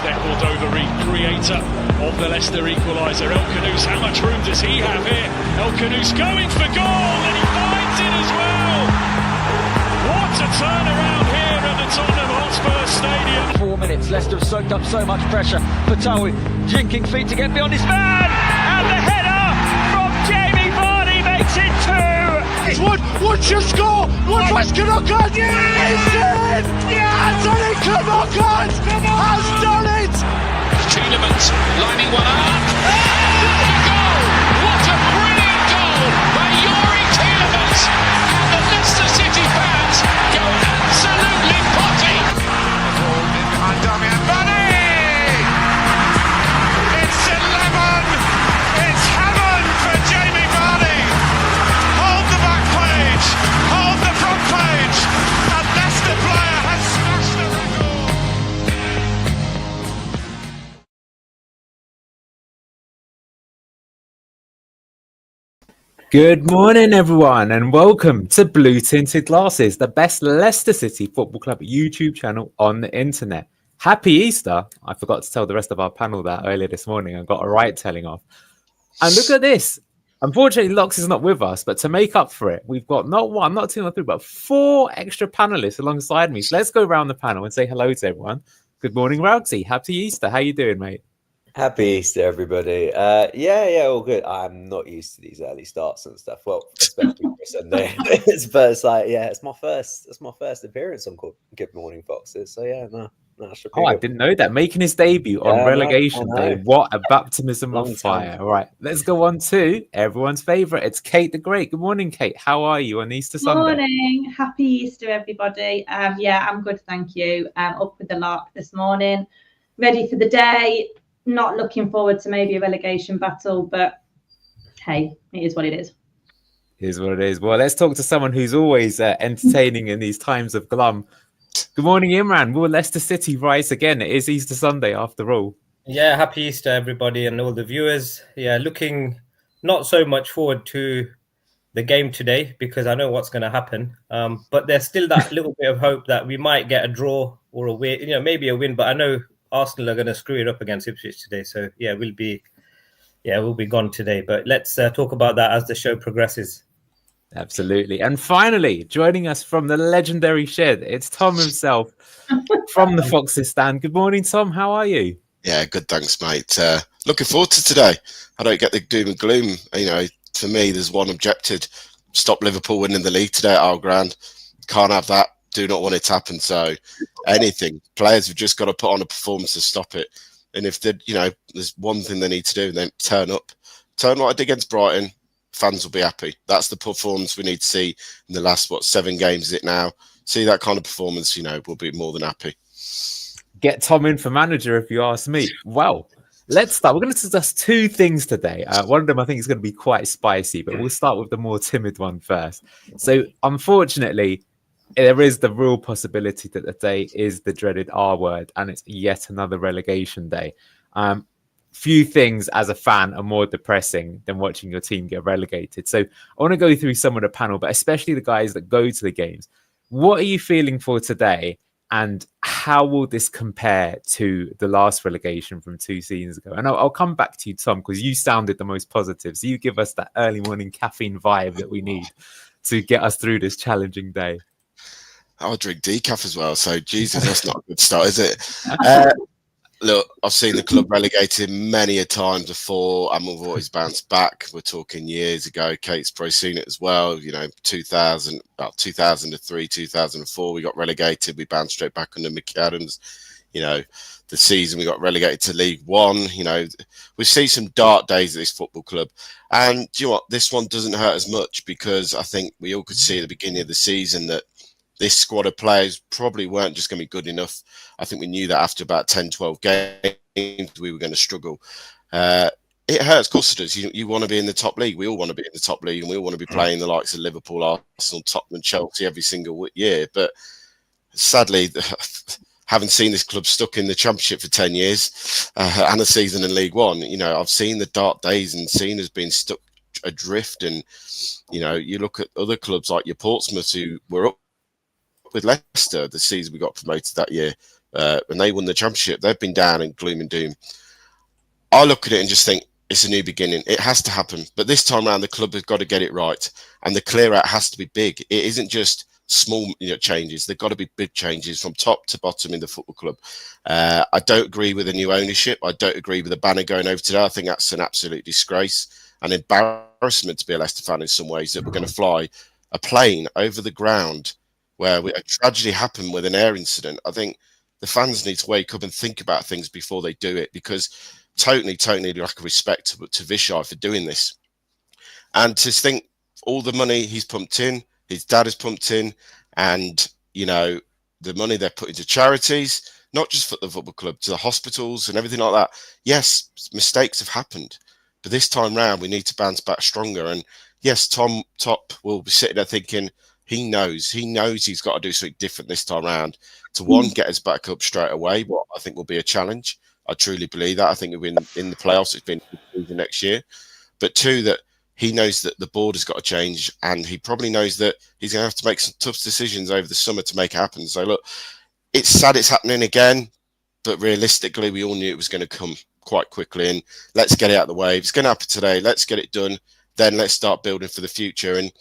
Step Cordoba, creator of the Leicester equaliser. El Khanous, how much room does he have here? El Khanous going for goal, and he finds it as well. What a turnaround here at the Tottenham Hotspur Stadium. 4 minutes, Leicester have soaked up so much pressure. Fatawi jinking feet to get beyond his man, and the header from Jamie Vardy makes it 2. Wood should score. Wood Knockout. Yes! Yes! Anthony Knockout has done it. Tielemans lining one up. What a goal! What a brilliant goal by Yuri Tielemans, and the Leicester City fans go absolutely potty. In behind Damian Vardy. It's 11. It's heaven for Jamie Vardy. Hold the back page. Hold the front page. A Leicester player has smashed the record. Good morning, everyone, and welcome to Blue Tinted Glasses, the best Leicester City Football Club YouTube channel on the internet. Happy Easter. I forgot to tell the rest of our panel that earlier this morning. I got a right telling off. And look at this. Unfortunately, Locks is not with us, but to make up for it, we've got not one, not two, not three, but 4 extra panelists alongside me. So let's go around the panel and say hello to everyone. Good morning, Rogsy. Happy Easter. How you doing, mate? Happy Easter, everybody. Yeah, all good. I'm not used to these early starts and stuff. Well, especially for Sunday. But it's like, yeah, it's my first appearance on Good Morning Foxes. So yeah, no, should be I good. didn't know that. Making his debut on relegation day. What a baptism Long of fire. time. All right, let's go on to everyone's favourite. It's Kate the Great. Good morning, Kate. How are you on Easter Sunday? Morning. Happy Easter, everybody. Yeah, I'm good, thank you. Up with the lark this morning. Ready for the day. Not looking forward to maybe a relegation battle, but hey, it is what it is. Here's what it is. Well, let's talk to someone who's always entertaining in these times of glum. Good morning, Imran. Will Leicester City rise again? It is Easter Sunday after all. Yeah, happy Easter, everybody, and all the viewers. Yeah, looking not so much forward to the game today because I know what's going to happen. But there's still that little bit of hope that we might get a draw or a win, maybe a win. But I know Arsenal are going to screw it up against Ipswich today. So, yeah, we'll be gone today. But let's talk about that as the show progresses. Absolutely. And finally, joining us from the legendary shed, it's Tom himself from the Foxes stand. Good morning, Tom. How are you? Yeah, good. Thanks, mate. Looking forward to today. I don't get the doom and gloom. For me, there's one objective. Stop Liverpool winning the league today at our ground. Can't have that. Do not want it to happen. So anything, players have just got to put on a performance to stop it. And if there's one thing they need to do, then turn up. Turn like I did against Brighton. Fans will be happy. That's the performance we need to see in the last, 7 games is it now? See that kind of performance, we'll be more than happy. Get Tom in for manager, if you ask me. Well, let's start. We're going to discuss 2 things today. One of them I think is going to be quite spicy, but we'll start with the more timid one first. So, unfortunately, there is the real possibility that the day is the dreaded R word, and it's yet another relegation day. Few things as a fan are more depressing than watching your team get relegated. So I want to go through some of the panel, but especially the guys that go to the games. What are you feeling for today? And how will this compare to the last relegation from 2 seasons ago? And I'll come back to you, Tom, because you sounded the most positive. So you give us that early morning caffeine vibe that we need to get us through this challenging day. I'll drink decaf as well. So, Jesus, that's not a good start, is it? Look, I've seen the club relegated many a time before, and we've always bounced back. We're talking years ago. Kate's probably seen it as well. 2003, 2004, we got relegated. We bounced straight back under Mickey Adams. The season we got relegated to League One. We see some dark days at this football club. And do you know what? This one doesn't hurt as much because I think we all could see at the beginning of the season that this squad of players probably weren't just going to be good enough. I think we knew that after about 10, 12 games, we were going to struggle. It hurts, of course it does. You want to be in the top league. We all want to be in the top league, and we all want to be playing the likes of Liverpool, Arsenal, Tottenham, Chelsea every single year. But sadly, having seen this club stuck in the Championship for 10 years and a season in League One, I've seen the dark days and seen us being stuck adrift. And, you look at other clubs like your Portsmouth who were up with Leicester the season we got promoted that year. when they won the championship. They've been down in gloom and doom. I look at it and just think it's a new beginning. It has to happen. But this time around, the club has got to get it right. And the clear out has to be big. It isn't just small changes. They've got to be big changes from top to bottom in the football club. I don't agree with the new ownership. I don't agree with the banner going over today. I think that's an absolute disgrace, an embarrassment to be a Leicester fan in some ways, that we're going to fly a plane over the ground where a tragedy happened with an air incident. I think the fans need to wake up and think about things before they do it, because totally lack of respect to Vishai for doing this. And to think all the money he's pumped in, his dad has pumped in, and, the money they're put into charities, not just for the football club, to the hospitals and everything like that. Yes, mistakes have happened, but this time round we need to bounce back stronger. And yes, Tom Top will be sitting there thinking he knows he's got to do something different this time round to, one, get us back up straight away, what I think will be a challenge. I truly believe that. I think we'll be in the playoffs. It's been the next year. But two, that he knows that the board has got to change, and he probably knows that he's going to have to make some tough decisions over the summer to make it happen. So look, it's sad it's happening again, but realistically, we all knew it was going to come quite quickly. And let's get it out of the way. If it's going to happen today, let's get it done. Then let's start building for the future. And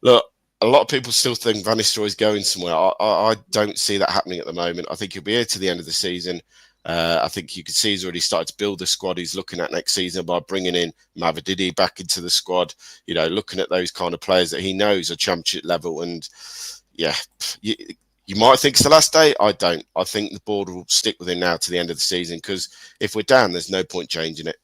look, a lot of people still think Van Nistelrooy is going somewhere. I don't see that happening at the moment. I think he'll be here to the end of the season. I think you can see he's already started to build the squad he's looking at next season by bringing in Mavididi back into the squad, looking at those kind of players that he knows are championship level. And yeah, you might think it's the last day. I don't. I think the board will stick with him now to the end of the season, because if we're down, there's no point changing it.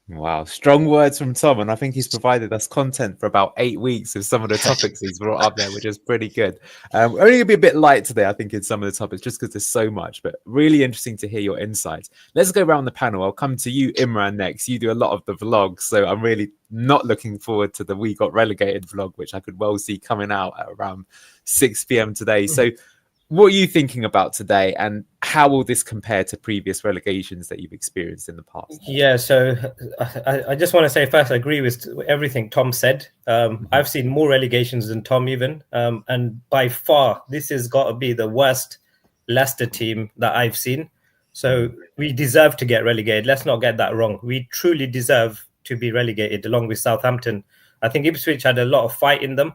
Wow, strong words from Tom, and I think he's provided us content for about 8 weeks with some of the topics he's brought up there, which is pretty good. We're only going to be a bit light today, I think, in some of the topics, just because there's so much, but really interesting to hear your insights. Let's go around the panel. I'll come to you, Imran, next. You do a lot of the vlogs, so I'm really not looking forward to the We Got Relegated vlog, which I could well see coming out at around 6 p.m. today. So what are you thinking about today, and how will this compare to previous relegations that you've experienced in the past? Yeah, so I just want to say first, I agree with everything Tom said. I've seen more relegations than Tom even. And by far, this has got to be the worst Leicester team that I've seen. So we deserve to get relegated. Let's not get that wrong. We truly deserve to be relegated along with Southampton. I think Ipswich had a lot of fight in them.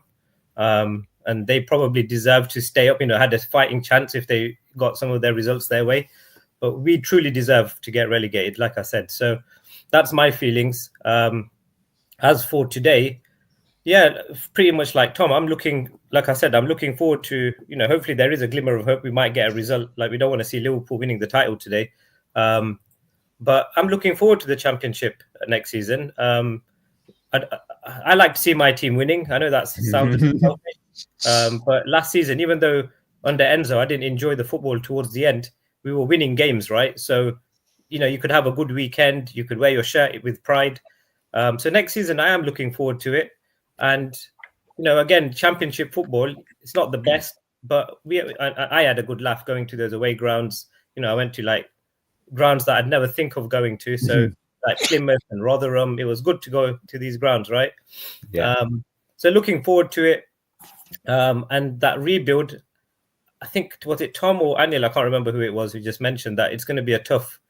And they probably deserve to stay up, had a fighting chance if they got some of their results their way. But we truly deserve to get relegated, like I said. So that's my feelings. As for today, yeah, pretty much like Tom, I'm looking forward to, hopefully there is a glimmer of hope we might get a result. Like, we don't want to see Liverpool winning the title today. But I'm looking forward to the Championship next season. I like to see my team winning. I know that sounds a bit selfish, but last season, even though under Enzo I didn't enjoy the football towards the end, we were winning games, right? So, you could have a good weekend. You could wear your shirt with pride. So next season, I am looking forward to it. And, again, Championship football, it's not the best, but I had a good laugh going to those away grounds. I went to grounds that I'd never think of going to. So like Plymouth and Rotherham, it was good to go to these grounds, right? Yeah. So looking forward to it. And that rebuild, I think, was it Tom or Anil? I can't remember who it was who just mentioned that it's going to be a tough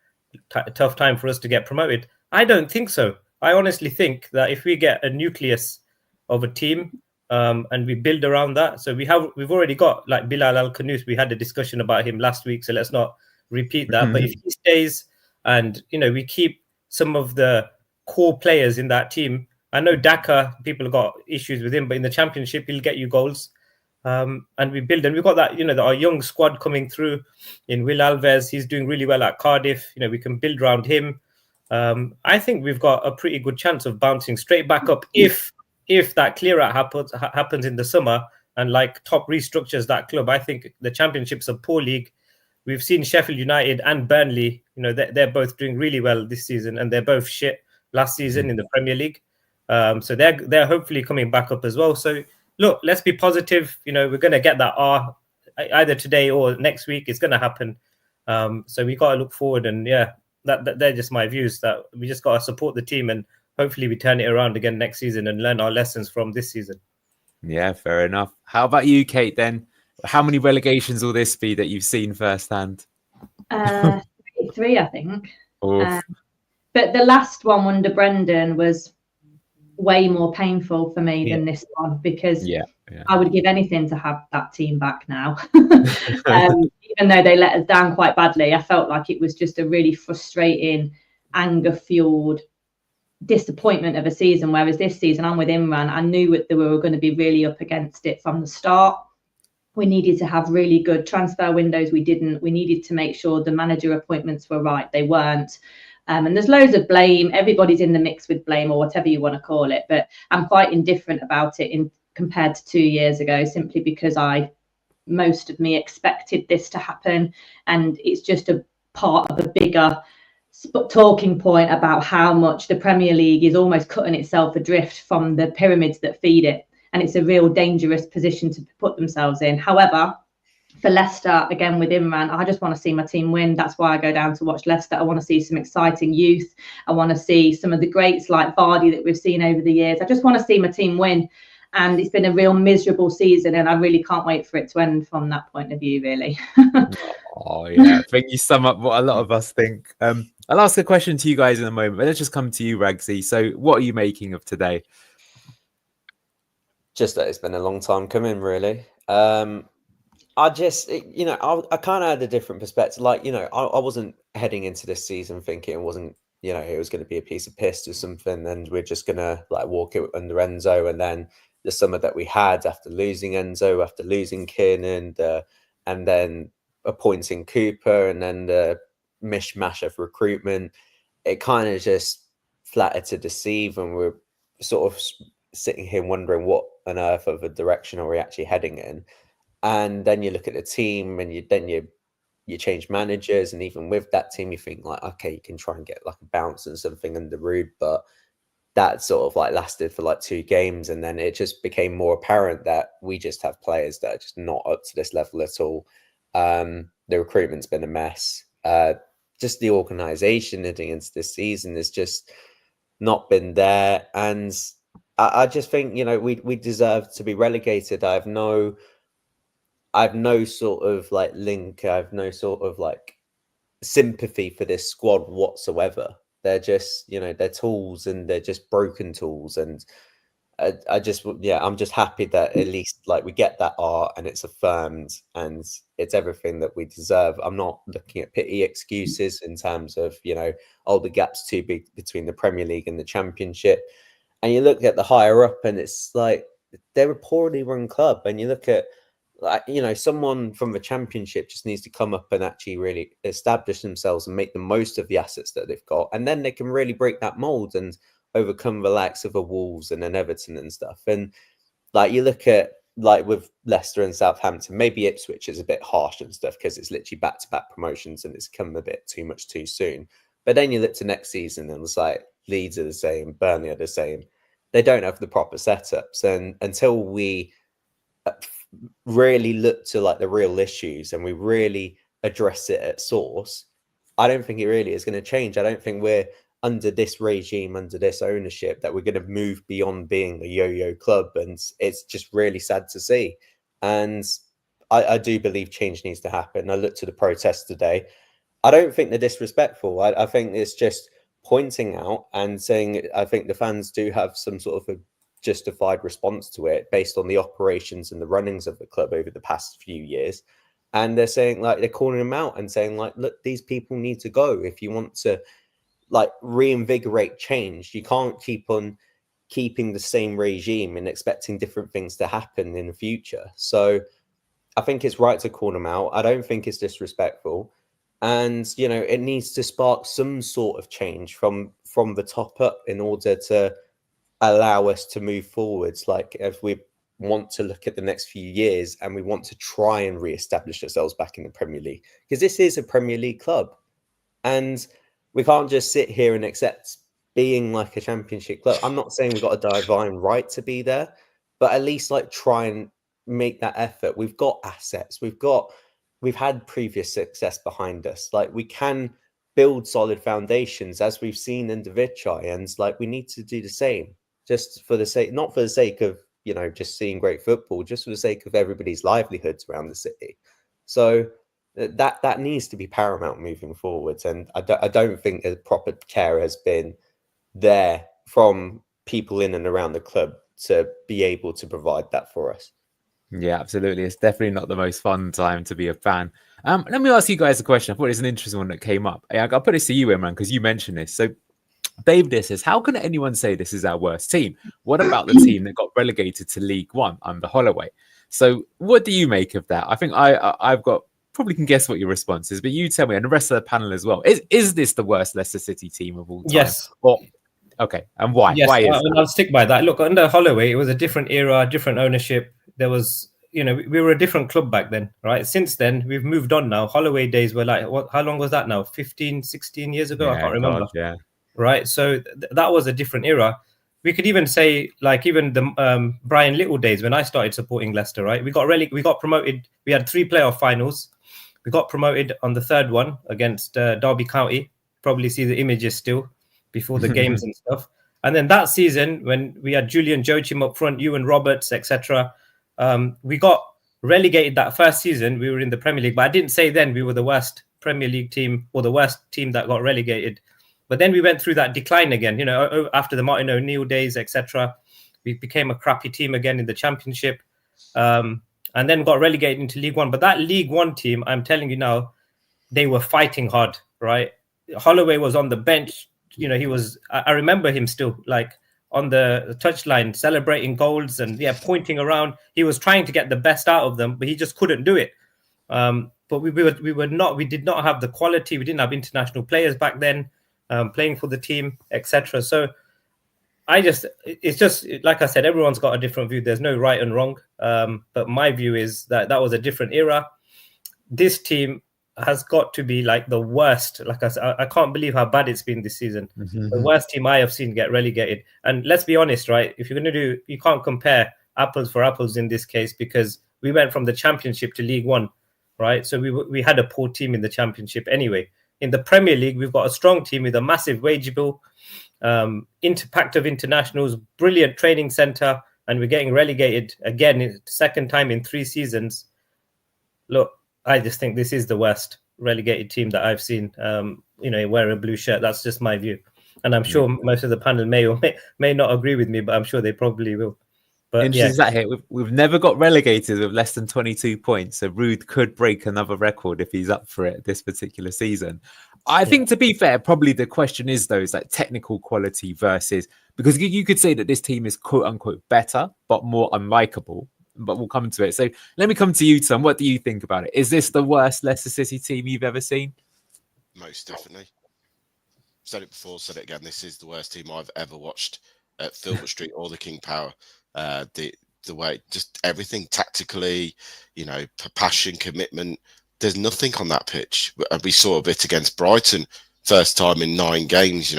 time for us to get promoted. I don't think so. I honestly think that if we get a nucleus of a team and we build around that, so we've already got like Bilal Al-Khanous. We had a discussion about him last week, so let's not repeat that. But if he stays and we keep some of the core players in that team. I know Daka, people have got issues with him, but in the Championship, he'll get you goals. And we build, and we've got that, our young squad coming through in Will Alves. He's doing really well at Cardiff. We can build around him. I think we've got a pretty good chance of bouncing straight back up if that clear out happens in the summer and top restructures that club. I think the Championship's a poor league. We've seen Sheffield United and Burnley, they're both doing really well this season, and they're both shit last season in the Premier League. So they're hopefully coming back up as well. So look, let's be positive. We're going to get that R either today or next week. It's going to happen. So we got to look forward, and yeah, that they're just my views. That we just got to support the team, and hopefully we turn it around again next season and learn our lessons from this season. Yeah, fair enough. How about you, Kate? Then, how many relegations will this be that you've seen firsthand? Three, I think. Oof. But the last one under Brendan was way more painful for me than this one, because I would give anything to have that team back now. Even though they let us down quite badly, I felt like it was just a really frustrating, anger-fueled disappointment of a season. Whereas this season, I'm with Imran, I knew that we were going to be really up against it from the start. We needed to have really good transfer windows. We didn't. We needed to make sure the manager appointments were right. They weren't. And there's loads of blame. Everybody's in the mix with blame, or whatever you want to call it. But I'm quite indifferent about it compared to 2 years ago, simply because most of me expected this to happen. And it's just a part of a bigger talking point about how much the Premier League is almost cutting itself adrift from the pyramids that feed it. And it's a real dangerous position to put themselves in. However, for Leicester, again with Imran, I just want to see my team win. That's why I go down to watch Leicester. I want to see some exciting youth. I want to see some of the greats like Vardy that we've seen over the years. I just want to see my team win. And it's been a real miserable season, and I really can't wait for it to end from that point of view, really. Oh, yeah. I think you sum up what a lot of us think. I'll ask a question to you guys in a moment, but let's just come to you, Ragsy. So what are you making of today? Just that it's been a long time coming, really. I just, I kind of had a different perspective. Like, I wasn't heading into this season thinking it wasn't, it was going to be a piece of piss or something, and we're just going to like walk it under Enzo. And then the summer that we had after losing Enzo, after losing Kiernan, and then appointing Cooper, and then the mishmash of recruitment, it kind of just flattered to deceive, and we're sort of sitting here wondering what on earth of a direction are we actually heading in. And then you look at the team, and you change managers, and even with that team, you think like, okay, you can try and get like a bounce and something under Ruud, but that sort of like lasted for like 2 games, and then it just became more apparent that we just have players that are just not up to this level at all. The recruitment's been a mess. Just the organisation heading into this season has just not been there, and I just think we deserve to be relegated. I have no sort of like link. I have no sort of like sympathy for this squad whatsoever. They're just, they're tools, and they're just broken tools. And I'm just happy that at least like we get that art, and it's affirmed, and it's everything that we deserve. I'm not looking at pity excuses in terms of, the gap's too big between the Premier League and the Championship. And you look at the higher up, and it's like they're a poorly run club. And you look at someone from the Championship just needs to come up and actually really establish themselves and make the most of the assets that they've got, and then they can really break that mold and overcome the likes of the Wolves and an Everton and stuff. And like you look at like with Leicester and Southampton, maybe Ipswich is a bit harsh and stuff because it's literally back-to-back promotions and it's come a bit too much too soon. But then you look to next season, and it's like Leeds are the same, Burnley are the same. They don't have the proper setups, and until we really look to like the real issues and we really address it at source, I don't think it really is going to change. I don't think we're under this regime, under this ownership, that we're going to move beyond being a yo-yo club, and it's just really sad to see. And I do believe change needs to happen. I looked to the protests today. I don't think they're disrespectful. I think it's just pointing out and saying I think the fans do have some sort of a justified response to it based on the operations and the runnings of the club over the past few years. And they're saying like, they're calling them out and saying like, look, these people need to go. If you want to like reinvigorate change, you can't keep on keeping the same regime and expecting different things to happen in the future. So I think it's right to call them out. I don't think it's disrespectful. And, it needs to spark some sort of change from the top up in order to allow us to move forwards. Like if we want to look at the next few years and we want to try and reestablish ourselves back in the Premier League, because this is a Premier League club, and we can't just sit here and accept being like a Championship club. I'm not saying we've got a divine right to be there, but at least like try and make that effort. We've got assets. We've had previous success behind us. Like we can build solid foundations, as we've seen in Vichai, and like we need to do the same, just for the sake, not for the sake of just seeing great football, just for the sake of everybody's livelihoods around the city. So that needs to be paramount moving forwards. And I don't think the proper care has been there from people in and around the club to be able to provide that for us. Yeah, absolutely. It's definitely not the most fun time to be a fan. Let me ask you guys a question. I thought it's an interesting one that came up. I'll put this to you, Imran, because you mentioned this. So David says, how can anyone say this is our worst team? What about the team that got relegated to League One under Holloway? So what do you make of that? I think I've got, probably can guess what your response is, but you tell me, and the rest of the panel as well. Is this the worst Leicester City team of all time? Yes. Or, okay, and why? Yes, Why is that? I'll stick by that. Look, under Holloway, it was a different era, different ownership. There was, we were a different club back then, right? Since then, we've moved on now. Holloway days were like, how long was that now? 15, 16 years ago? Yeah, I can't remember. God, yeah. Right? So that was a different era. We could even say, like, even the Brian Little days when I started supporting Leicester, right? We got promoted. We had 3 playoff finals. We got promoted on the third one against Derby County. Probably see the images still before the games and stuff. And then that season, when we had Julian Joachim up front, Ewan Roberts, etc., we got relegated that first season. We were in the Premier League, but I didn't say then we were the worst Premier League team or the worst team that got relegated. But then we went through that decline again, after the Martin O'Neill days, etc. We became a crappy team again in the Championship, and then got relegated into League One. But that League One team, I'm telling you now, they were fighting hard, right? Holloway was on the bench. He was, I remember him still, like, on the touchline celebrating goals and pointing around. He was trying to get the best out of them, but he just couldn't do it. But we did not have the quality. We didn't have international players back then playing for the team, etc. So it's just like I said, everyone's got a different view. There's no right and wrong. But my view is that was a different era. This team has got to be like the worst. Like I said, I can't believe how bad it's been this season. The worst team I have seen get relegated. And let's be honest, right? If you're going to you can't compare apples for apples in this case, because we went from the Championship to League One, right? So we had a poor team in the Championship anyway. In the Premier League, we've got a strong team with a massive wage bill, impact of internationals, brilliant training centre, and we're getting relegated again, second time in 3 seasons. Look, I just think this is the worst relegated team that I've seen, wear a blue shirt. That's just my view. And I'm sure most of the panel may or may not agree with me, but I'm sure they probably will. But interesting that here. We've never got relegated with less than 22 points. So Rude could break another record if he's up for it this particular season. I think, to be fair, probably the question is those like technical quality versus, because you could say that this team is quote unquote better, but more unlikable. But we'll come to it. So let me come to you, Tom. What do you think about it? Is this the worst Leicester City team you've ever seen? Most definitely. Said it before, said it again. This is the worst team I've ever watched at Filbert Street or the King Power. The way, just everything tactically, passion, commitment. There's nothing on that pitch. We saw a bit against Brighton, first time in 9 games.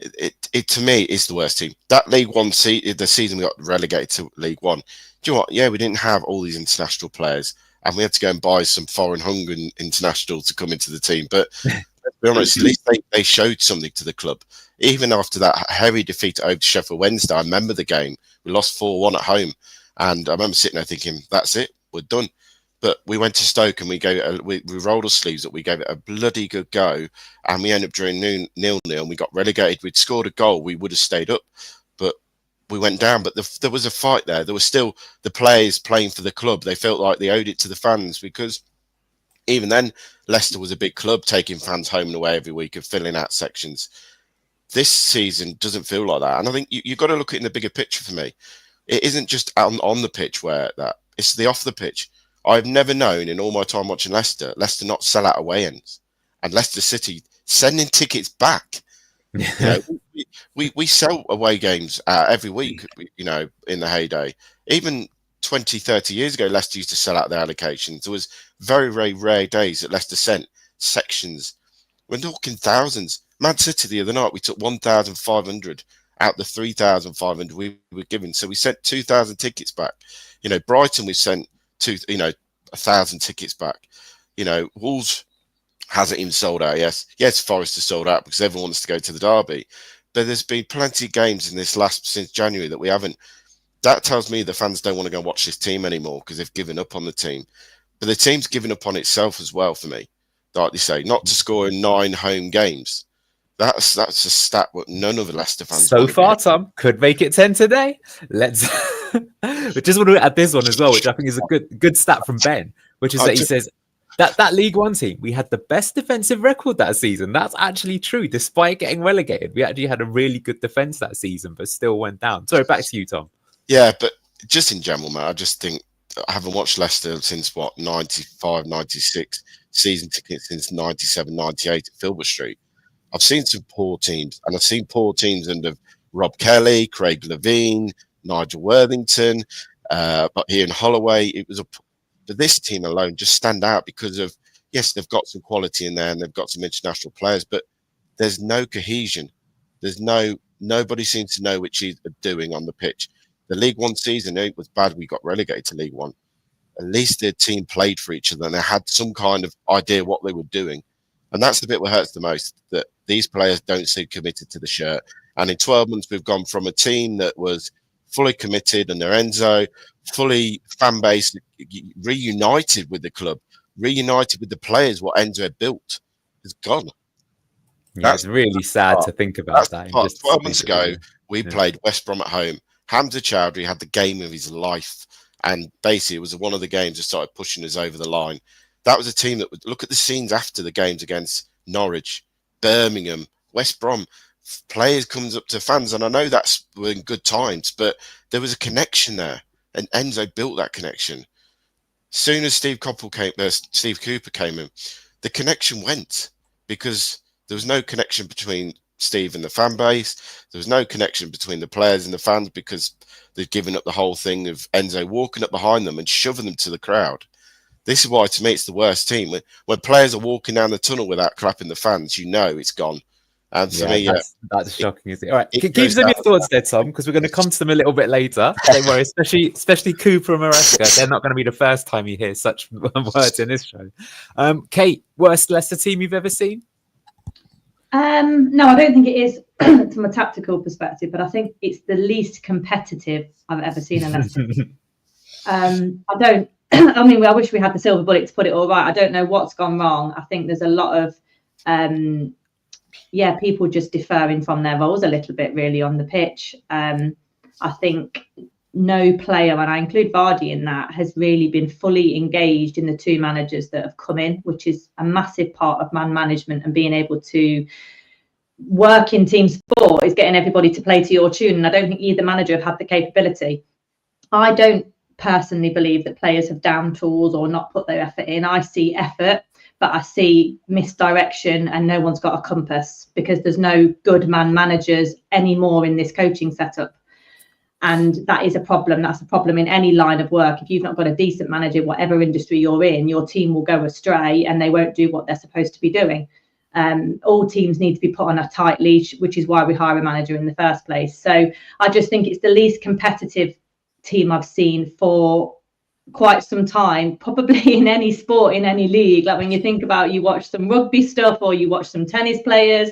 It to me is the worst team. That League One the season we got relegated to League One. Do you know what? Yeah, we didn't have all these international players, and we had to go and buy some foreign hungry international to come into the team. But let's be honest, at least they showed something to the club. Even after that heavy defeat over to Sheffield Wednesday, I remember the game. We lost 4-1 at home, and I remember sitting there thinking, "That's it, we're done." But we went to Stoke and we rolled our sleeves up. We gave it a bloody good go, and we ended up drawing 0-0. And we got relegated. We'd scored a goal, we would have stayed up, but we went down. But there was a fight there. There was still the players playing for the club. They felt like they owed it to the fans, because even then, Leicester was a big club, taking fans home and away every week and filling out sections. This season doesn't feel like that. And I think you've got to look at it in the bigger picture for me. It isn't just on the pitch it's the off the pitch. I've never known in all my time watching Leicester not sell out away ends, and Leicester City sending tickets back. We sell away games every week, in the heyday. Even 20, 30 years ago, Leicester used to sell out their allocations. There was very, very rare days that Leicester sent sections. We're talking thousands. Man City the other night, we took 1,500 out the 3,500 we were given. So we sent 2,000 tickets back. Brighton, we sent 1,000 tickets back. Wolves hasn't even sold out. Yes, Forest has sold out because everyone wants to go to the derby. But there's been plenty of games since January that we haven't. That tells me the fans don't want to go and watch this team anymore because they've given up on the team. but the team's given up on itself as well for me. Like they say, not to score in 9 home games. That's a stat what none of the Leicester fans So want to far, be. Tom could make it 10 today. Let's. We just want to add this one as well, which I think is a good stat from Ben, which is that he says that League One team, we had the best defensive record that season. That's actually true. Despite getting relegated, we actually had a really good defense that season, but still went down. Sorry, back to you, Tom. Yeah, but just in general, man, I just think I haven't watched Leicester since 95, 96, season tickets since 97, 98 at Filbert Street. I've seen some poor teams, and I've seen poor teams under Rob Kelly, Craig Levine, Nigel Worthington, but here in Holloway, but this team alone just stand out because of, yes, they've got some quality in there and they've got some international players, but there's no cohesion. Nobody seems to know which he's doing on the pitch. The League One season, it was bad. We got relegated to League One. At least the team played for each other and they had some kind of idea what they were doing. And that's the bit that hurts the most, that these players don't seem committed to the shirt. And in 12 months, we've gone from a team that was fully committed under Enzo, fully fan base, reunited with the club, reunited with the players, what Enzo had built, is gone. Yeah, it's really sad to think about that. 12 months ago, we played West Brom at home. Hamza Chowdhury had the game of his life. And basically, it was one of the games that started pushing us over the line. That was a team that would look at the scenes after the games against Norwich, Birmingham, West Brom. Players comes up to fans, and I know that's in good times, but there was a connection there, and Enzo built that connection. Soon as Steve Cooper came in, the connection went because there was no connection between Steve and the fan base. There was no connection between the players and the fans because they'd given up the whole thing of Enzo walking up behind them and shoving them to the crowd. This is why, to me, it's the worst team. When players are walking down the tunnel without clapping the fans, you know it's gone. And for me, that's shocking. All right, keep some of your thoughts there, Tom, because we're going to come to them a little bit later. Don't worry, especially Cooper and Maresca. They're not going to be the first time you hear such words in this show. Kate, worst Leicester team you've ever seen? No, I don't think it is from a tactical perspective, but I think it's the least competitive I've ever seen a Leicester. I wish we had the silver bullet to put it all right. I don't know what's gone wrong. I think there's a lot of people just deferring from their roles a little bit really on the pitch. I think no player, and I include Vardy in that, has really been fully engaged in the two managers that have come in, which is a massive part of man management, and being able to work in team sport is getting everybody to play to your tune. And I don't think either manager have had the capability. I don't personally believe that players have down tools or not put their effort in. I see effort, but I see misdirection, and no one's got a compass because there's no good man managers anymore in this coaching setup. And that is a problem. That's a problem in any line of work. If you've not got a decent manager, whatever industry you're in, your team will go astray and they won't do what they're supposed to be doing. All teams need to be put on a tight leash, which is why we hire a manager in the first place. So I just think it's the least competitive team I've seen for quite some time, probably in any sport, in any league. Like when you think about, you watch some rugby stuff or you watch some tennis players,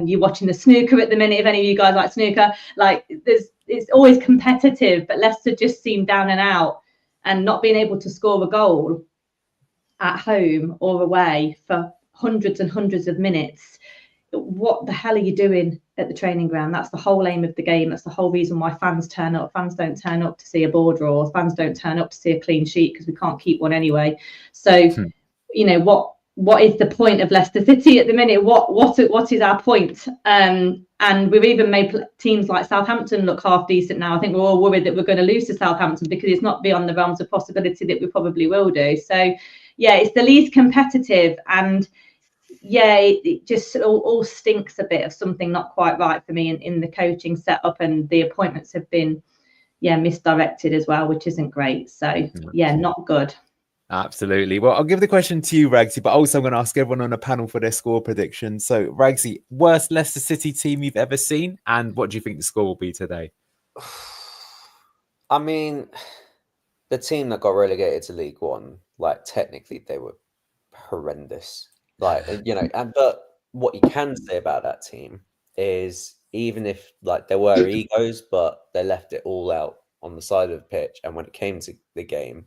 you're watching the snooker at the minute, if any of you guys like snooker, like it's always competitive, but Leicester just seem down and out, and not being able to score a goal at home or away for hundreds and hundreds of minutes. What the hell are you doing at the training ground? That's the whole aim of the game. That's the whole reason why fans turn up. Fans don't turn up to see a ball draw. Fans don't turn up to see a clean sheet because we can't keep one anyway. So, what is the point of Leicester City at the minute? What is our point? And we've even made teams like Southampton look half decent now. I think we're all worried that we're going to lose to Southampton because it's not beyond the realms of possibility that we probably will do. So, it's the least competitive, and it just all stinks a bit of something not quite right for me in the coaching setup, and the appointments have been misdirected as well, which isn't great. So not good. Absolutely. Well, I'll give the question to you, Ragsy, but also I'm going to ask everyone on the panel for their score prediction. So, Ragsy, worst Leicester City team you've ever seen, and what do you think the score will be today? I mean, the team that got relegated to League One, like technically they were horrendous. Like, but what you can say about that team is, even if like there were egos, but they left it all out on the side of the pitch, and when it came to the game,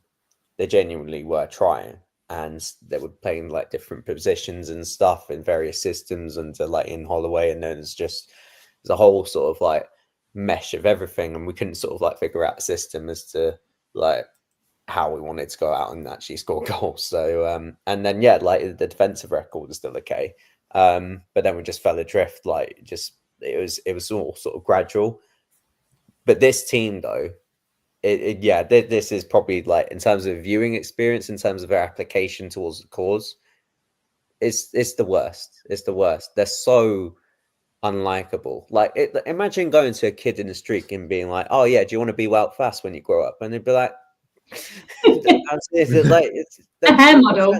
they genuinely were trying, and they were playing like different positions and stuff in various systems, and like in Holloway, and then there's a whole sort of like mesh of everything, and we couldn't sort of like figure out a system as to like how we wanted to go out and actually score goals. So and then like the defensive record was still okay, but then we just fell adrift. Like just it was all sort of gradual. But this team though, this is probably like in terms of viewing experience, in terms of their application towards the cause, it's the worst. It's the worst. They're so unlikable. Like imagine going to a kid in the street and being like, "Oh yeah, do you want to be Wout Fast when you grow up?" And they'd be like, it's A hair model.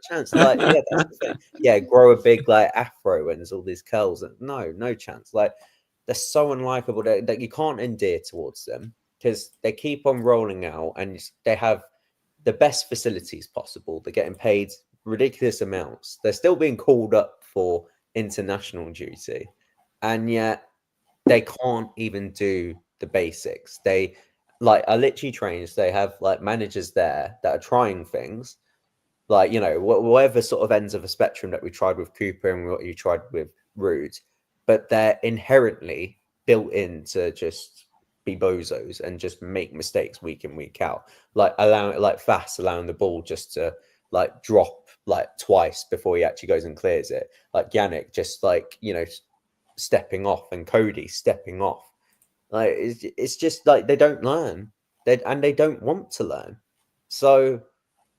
chance. Like, yeah, that's the thing. Yeah, grow a big like afro and there's all these curls. No chance. Like they're so unlikable that you can't endear towards them because they keep on rolling out and they have the best facilities possible. They're getting paid ridiculous amounts. They're still being called up for international duty, and yet they can't even do the basics. They like are literally trained. They have like managers there that are trying things, like, you know, whatever sort of ends of a spectrum that we tried with Cooper and what you tried with Rude, but they're inherently built in to just be bozos and just make mistakes week in, week out. Like allowing the ball just to like drop like twice before he actually goes and clears it. Like Yannick just like, you know, stepping off, and Cody stepping off. Like it's just like they don't learn, they don't want to learn. So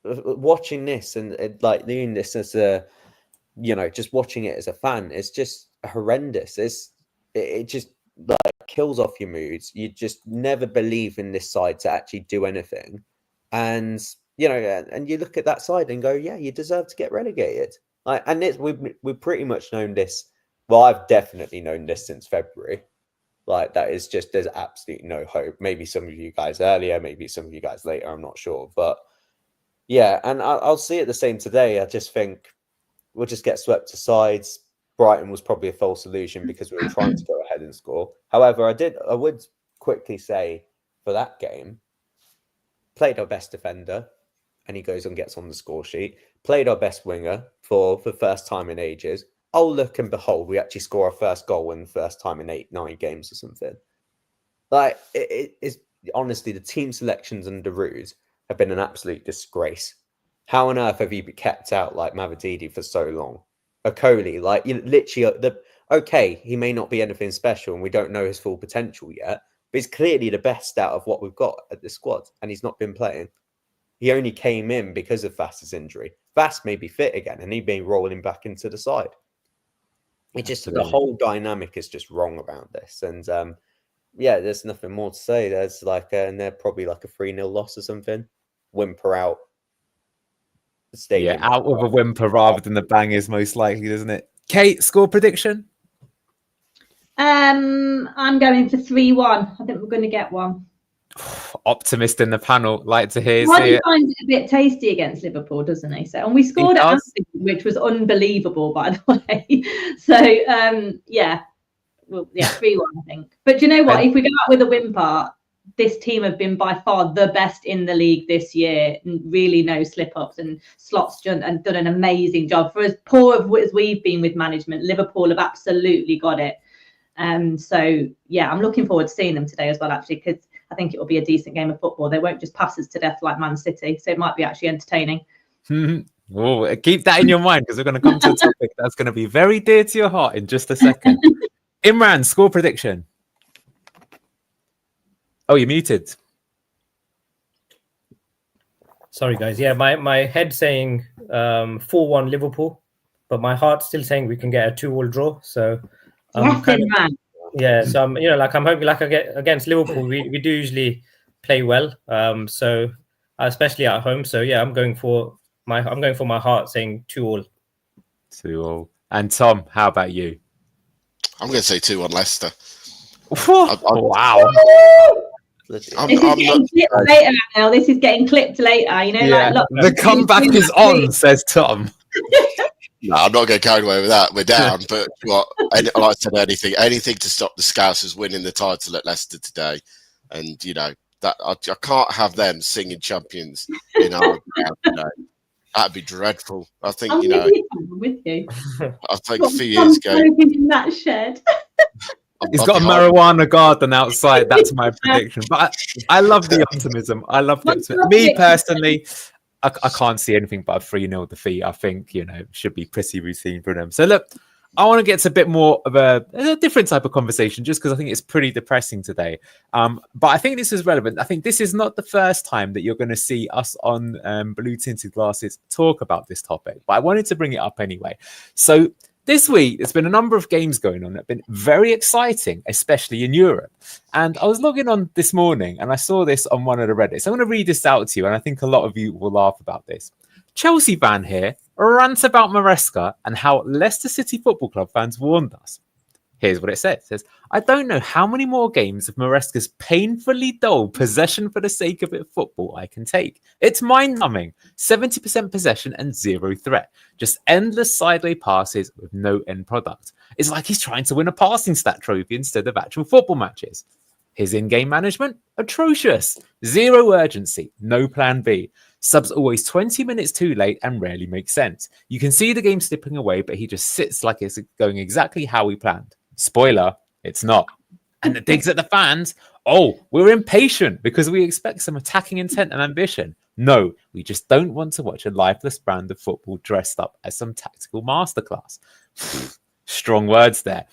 watching this and like doing this as a, you know, just watching it as a fan, it's just horrendous. It just like kills off your moods. You just never believe in this side to actually do anything, and you know, and you look at that side and go, yeah, you deserve to get relegated. Like, and we've pretty much known this. Well, I've definitely known this since February. Like that is just, there's absolutely no hope. Maybe some of you guys earlier, maybe some of you guys later, I'm not sure. But yeah, and I'll see it the same today. I just think we'll just get swept aside. Brighton was probably a false illusion because we were trying to go ahead and score. However, I would quickly say for that game, played our best defender, and he goes and gets on the score sheet. Played our best winger for the first time in ages. Oh, look and behold, we actually score our first goal in the first time in 8-9 games or something. Like, it is honestly, the team selections under Rude have been an absolute disgrace. How on earth have you been kept out like Mavadidi for so long? Okoli, like, you literally, okay, he may not be anything special and we don't know his full potential yet, but he's clearly the best out of what we've got at the squad, and he's not been playing. He only came in because of Fast's injury. Fast may be fit again and he'd be rolling back into the side. It just, the whole dynamic is just wrong around this. And yeah, there's nothing more to say. There's like, and they're probably like a 3-0 loss or something. Whimper out. The stadium. Yeah, out with a whimper rather than the bangers, most likely, doesn't it? Kate, score prediction? I'm going for 3-1. I think we're going to get one. Optimist in the panel, like to hear. He finds it a bit tasty against Liverpool, doesn't he? So, and we scored at Anfield, which was unbelievable, by the way. So, yeah, well, yeah, 3-1, I think. But do you know what? If we go out with a whimper, this team have been by far the best in the league this year. Really, no slip-ups, and Slot's done an amazing job. For as poor as we've been with management, Liverpool have absolutely got it. So, yeah, I'm looking forward to seeing them today as well, actually, because I think it will be a decent game of football. They won't just pass us to death like Man City, so it might be actually entertaining. Well, keep that in your mind, because we're going to come to a topic that's going to be very dear to your heart in just a second. Imran, score prediction. Oh, you're muted. Sorry, guys. Yeah, my head saying 4-1 Liverpool, but my heart's still saying we can get a 2-2 draw. So yeah, so I'm, you know, like I'm hoping, like against Liverpool, we do usually play well. So especially at home. So yeah, I'm going for my heart saying 2-2. 2-2. And Tom, how about you? I'm going to say 2-1 Leicester. Wow. This is getting clipped later, you know. Yeah. Like, look, the comeback is on, says Tom. No, I'm not going to carry away with that. We're down, but what? Like I said, anything to stop the Scousers winning the title at Leicester today, and you know, That I can't have them singing champions in our ground. That'd be dreadful. I think I'm with you. I think a few years ago in that shed. He's I'd got a be hard- marijuana garden outside. That's my prediction. But I love the optimism. I love the optimism. Me personally, I can't see anything but a 3-0 defeat. I think, should be pretty routine for them. So look, I want to get to a bit more of a different type of conversation just because I think it's pretty depressing today. But I think this is relevant. I think this is not the first time that you're going to see us on Blue Tinted Glasses talk about this topic. But I wanted to bring it up anyway. So this week, there's been a number of games going on that have been very exciting, especially in Europe. And I was logging on this morning and I saw this on one of the Reddits. So I'm going to read this out to you, and I think a lot of you will laugh about this. Chelsea fan here rants about Maresca and how Leicester City Football Club fans warned us. Here's what it says. It says, I don't know how many more games of Maresca's painfully dull possession for the sake of it football I can take. It's mind-numbing. 70% possession and 0 threat. Just endless sideways passes with no end product. It's like he's trying to win a passing stat trophy instead of actual football matches. His in-game management? Atrocious. 0 urgency. No plan B. Subs always 20 minutes too late and rarely make sense. You can see the game slipping away, but he just sits like it's going exactly how we planned. Spoiler, it's not. And the digs at the fans, we're impatient because we expect some attacking intent and ambition. No, we just don't want to watch a lifeless brand of football dressed up as some tactical masterclass. Strong words there.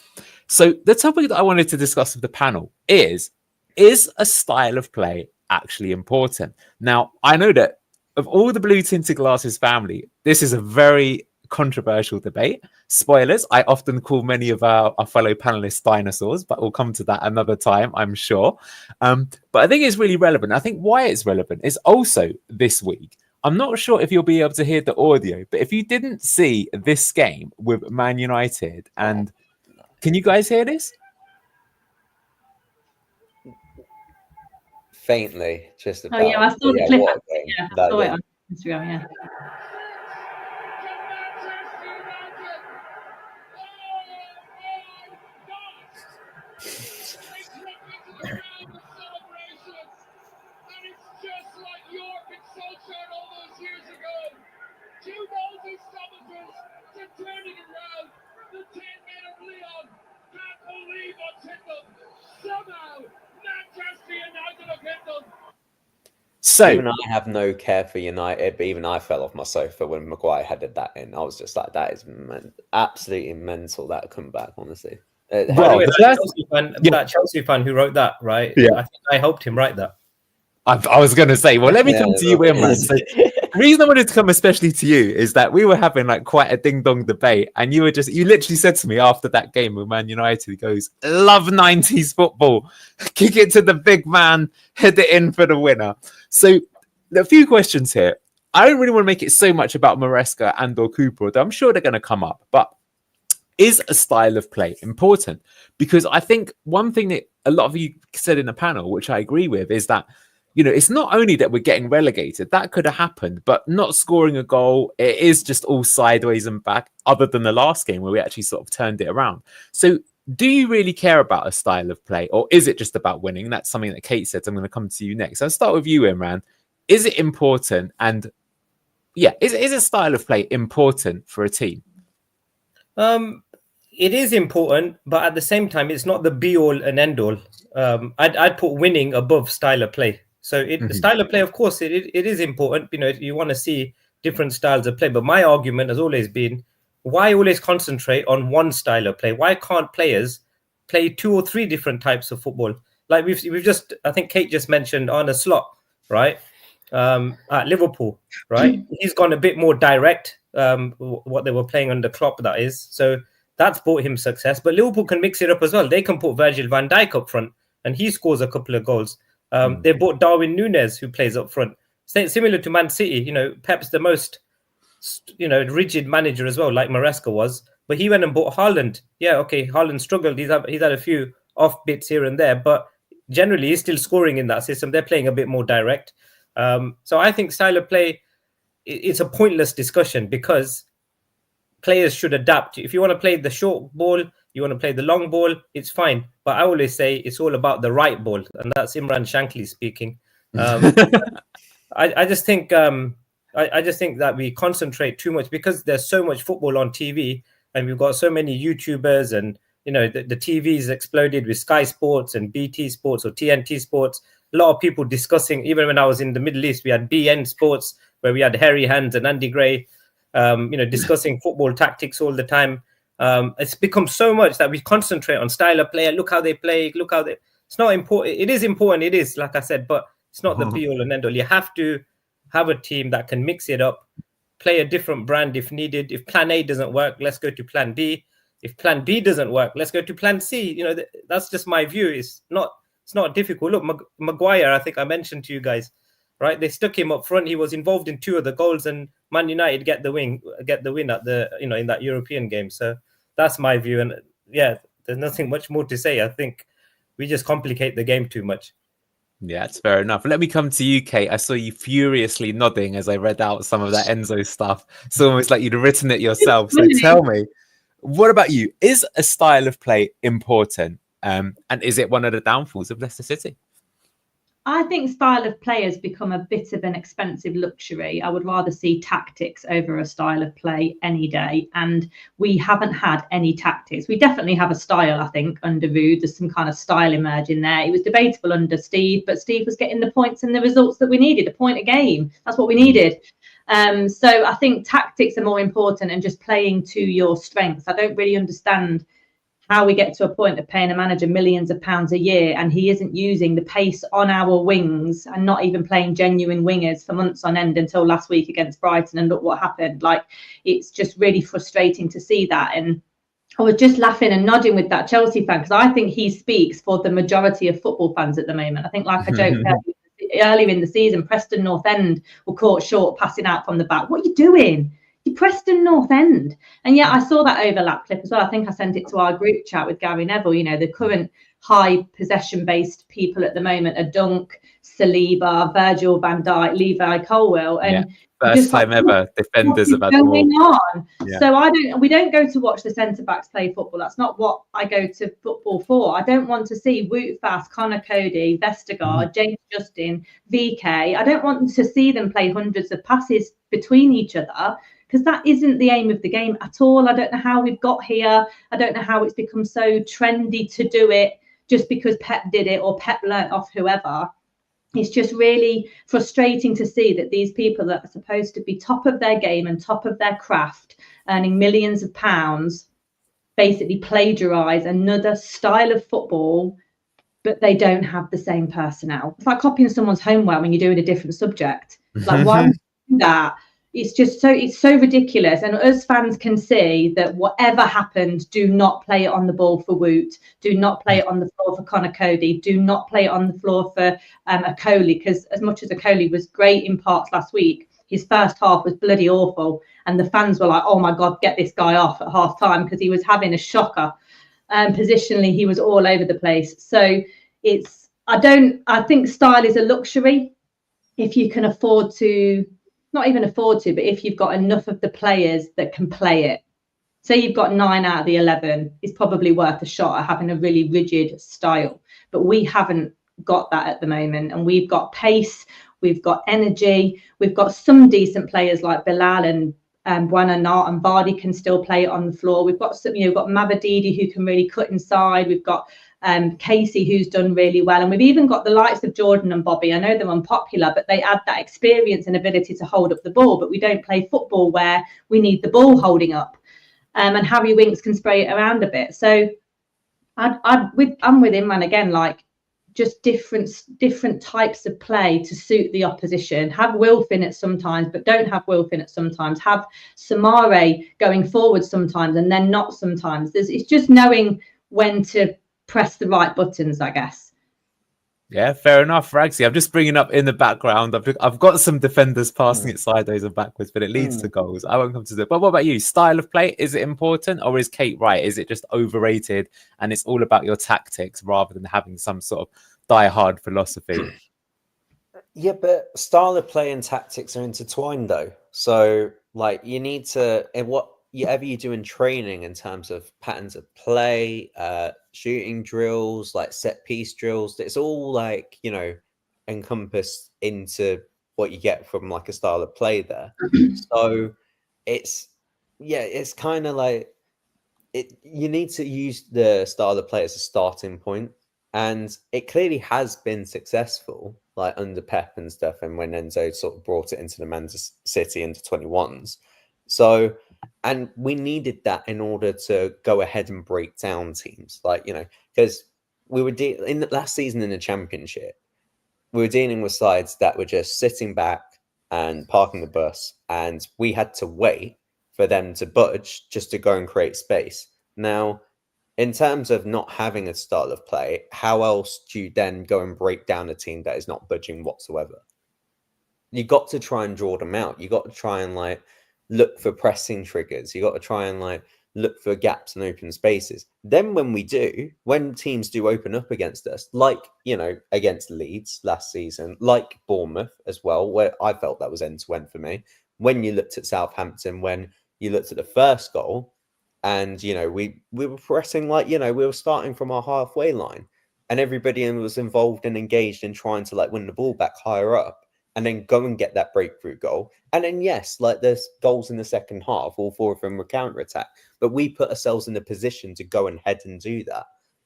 So the topic that I wanted to discuss with the panel is a style of play actually important? Now, I know that of all the Blue Tinted Glasses family, this is a very controversial debate. Spoilers, I often call many of our fellow panelists dinosaurs, but we'll come to that another time, I'm sure. But I think it's really relevant. I think why it's relevant is also this week. I'm not sure if you'll be able to hear the audio, but if you didn't see this game with Man United, and can you guys hear this? Faintly, just about. Oh yeah, I saw the clip. What a game. Yeah, I saw it on Instagram. Yeah. So even I have no care for United, but even I fell off my sofa when Maguire headed that in. I was just like, that is absolutely mental, that comeback, honestly. By the way, that Chelsea fan who wrote that, right? Yeah. I think I helped him write that. I was going to say, well, let me come to you, man. So, the reason I wanted to come especially to you is that we were having like quite a ding-dong debate, and you literally said to me after that game with Man United, he goes, love 90s football, kick it to the big man, head it in for the winner. So a few questions here. I don't really want to make it so much about Maresca and or Cooper, although I'm sure they're going to come up, but is a style of play important? Because I think one thing that a lot of you said in the panel, which I agree with, is that it's not only that we're getting relegated, that could have happened, but not scoring a goal, it is just all sideways and back, other than the last game where we actually sort of turned it around. So do you really care about a style of play, or is it just about winning? That's something that Kate said. So I'm going to come to you next. I'll start with you, Imran. Is it important? And is a style of play important for a team? It is important, but at the same time, it's not the be-all and end-all. I'd put winning above style of play. So style of play, of course, it is important. You want to see different styles of play. But my argument has always been, why always concentrate on one style of play? Why can't players play 2 or 3 different types of football? Like we've just, I think Kate just mentioned Arne Slot, right? At Liverpool, right? He's gone a bit more direct, what they were playing under Klopp, that is. So that's brought him success. But Liverpool can mix it up as well. They can put Virgil van Dijk up front and he scores a couple of goals. They bought Darwin Núñez, who plays up front. Similar to Man City, Pep's the most, rigid manager as well, like Maresca was. But he went and bought Haaland. Yeah, okay, Haaland struggled. He's had a few off bits here and there, but generally he's still scoring in that system. They're playing a bit more direct. So I think style of play, it's a pointless discussion because players should adapt. If you want to play the short ball, You want to play the long ball, it's fine. But I always say it's all about the right ball, and that's Imran Shankly speaking. I just think I just think that we concentrate too much because there's so much football on TV, and we've got so many YouTubers, and the TV's exploded with Sky Sports and BT Sports or TNT Sports. A lot of people discussing. Even when I was in the Middle East, we had BN Sports where we had Harry Hands and Andy Gray, discussing football tactics all the time. It's become so much that we concentrate on style of player. Look how they play. Look how they. It's not important. It is important. It is, like I said, but it's not the be all and end all. You have to have a team that can mix it up, play a different brand if needed. If plan A doesn't work, let's go to plan B. If plan B doesn't work, let's go to plan C. That's just my view. It's not difficult. Look, Maguire, I think I mentioned to you guys, right? They stuck him up front. He was involved in 2 of the goals, and Man United get the win at the in that European game. So that's my view. And yeah, there's nothing much more to say. I think we just complicate the game too much. Yeah, it's fair enough. Let me come to you, Kate. I saw you furiously nodding as I read out some of that Enzo stuff. It's almost like you'd written it yourself. So tell me, what about you? Is a style of play important? And is it one of the downfalls of Leicester City? I think style of play has become a bit of an expensive luxury. I would rather see tactics over a style of play any day. And we haven't had any tactics. We definitely have a style, I think, under Ruud. There's some kind of style emerging there. It was debatable under Steve, but Steve was getting the points and the results that we needed, a point a game. That's what we needed. So I think tactics are more important and just playing to your strengths. I don't really understand how we get to a point of paying a manager millions of pounds a year and he isn't using the pace on our wings and not even playing genuine wingers for months on end until last week against Brighton, and look what happened. Like, it's just really frustrating to see that. And I was just laughing and nodding with that Chelsea fan because I think he speaks for the majority of football fans at the moment. I think, like I joked earlier in the season, Preston North End were caught short passing out from the back. What are you doing? You Preston North End. And yeah, I saw that overlap clip as well. I think I sent it to our group chat with Gary Neville. The current high possession based people at the moment are Dunk, Saliba, Virgil van Dijk, Levi Colwill, and first time ever defenders have had going more. on. So we don't go to watch the centre backs play football. That's not what I go to football for. I don't want to see Wout Faes, Connor Cody, Vestergaard, James Justin, VK. I don't want to see them play hundreds of passes between each other, because that isn't the aim of the game at all. I don't know how we've got here. I don't know how it's become so trendy to do it just because Pep did it or Pep learnt off whoever. It's just really frustrating to see that these people that are supposed to be top of their game and top of their craft, earning millions of pounds, basically plagiarise another style of football, but they don't have the same personnel. It's like copying someone's homework when you're doing a different subject. Like, why would you do that? It's so ridiculous. And us fans can see that whatever happened, do not play it on the ball for Wout. Do not play it on the floor for Connor Cody. Do not play it on the floor for Okoli, because as much as Okoli was great in parts last week, his first half was bloody awful. And the fans were like, oh my God, get this guy off at half time, because he was having a shocker. Positionally, he was all over the place. So I think style is a luxury if you can afford to. Not even afford to, but if you've got enough of the players that can play it. Say you've got 9 out of the 11, it's probably worth a shot at having a really rigid style. But we haven't got that at the moment. And we've got pace, we've got energy, we've got some decent players like Bilal and Buonanat, and Vardy can still play it on the floor. We've got some, we've got Mavadidi who can really cut inside. We've got Casey, who's done really well, and we've even got the likes of Jordan and Bobby. I know they're unpopular, but they add that experience and ability to hold up the ball. But we don't play football where we need the ball holding up, and Harry Winks can spray it around a bit. So I'm with Imran again, like just different types of play to suit the opposition. Have Wilf in it sometimes, but don't have Wilf in it sometimes. Have Samare going forward sometimes, and then not sometimes. It's just knowing when to press the right buttons, I guess. Yeah, fair enough, Ragsy. I'm just bringing up in the background. I've got some defenders passing it sideways and backwards, but it leads to goals. I won't come to that. But what about you? Style of play, is it important, or is Kate right? Is it just overrated and it's all about your tactics rather than having some sort of die-hard philosophy? Yeah, but style of play and tactics are intertwined though. So like you need to, whatever you do in training in terms of patterns of play, shooting drills, like set piece drills, it's all like, you know, encompassed into what you get from like a style of play there. So it's kind of like you need to use the style of play as a starting point, and it clearly has been successful, like under Pep and stuff, and when Enzo sort of brought it into the Man City into 21s. So, and we needed that in order to go ahead and break down teams, like, you know, because we were in the last season in the Championship, we were dealing with sides that were just sitting back and parking the bus, and we had to wait for them to budge just to go and create space. Now, in terms of not having a style of play, how else do you then go and break down a team that is not budging whatsoever? You got to try and draw them out. You got to try and like look for pressing triggers. You got to try and like look for gaps and open spaces. Then when teams do open up against us, like, you know, against Leeds last season, like Bournemouth as well, where I felt that was end to end for me. When you looked at Southampton, when you looked at the first goal, and, you know, we were pressing, like, you know, we were starting from our halfway line, and everybody was involved and engaged in trying to like win the ball back higher up and then go and get that breakthrough goal. And then, yes, like there's goals in the second half, all 4 of them were counter attack, but we put ourselves in a position to go ahead and do that.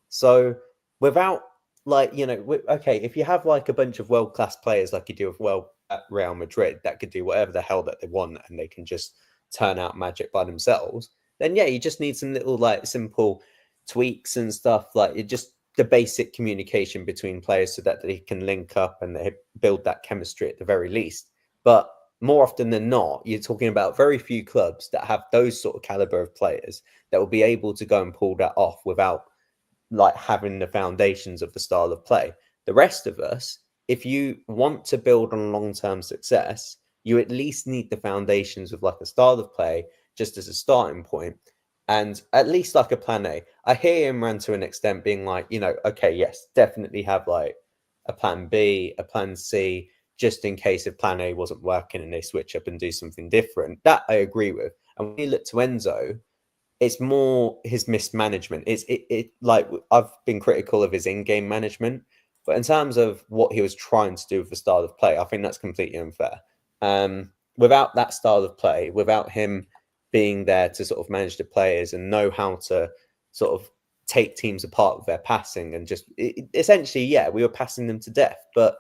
So without, like, you know, okay, if you have like a bunch of world-class players like you do with at Real Madrid that could do whatever the hell that they want and they can just turn out magic by themselves, then yeah, you just need some little like simple tweaks and stuff, like it just the basic communication between players so that they can link up and they build that chemistry at the very least. But more often than not, you're talking about very few clubs that have those sort of caliber of players that will be able to go and pull that off without like having the foundations of the style of play. The rest of us, if you want to build on long-term success, you at least need the foundations of like a style of play just as a starting point, and at least like a plan A. I hear Imran to an extent being like, you know, okay, yes, definitely have like a plan B, a plan C, just in case if plan A wasn't working and they switch up and do something different. That I agree with. And when you look to Enzo, it's more his mismanagement. It like I've been critical of his in-game management, but in terms of what he was trying to do with the style of play, I think that's completely unfair. Without that style of play, without him being there to sort of manage the players and know how to sort of take teams apart with their passing and just essentially, yeah, we were passing them to death, but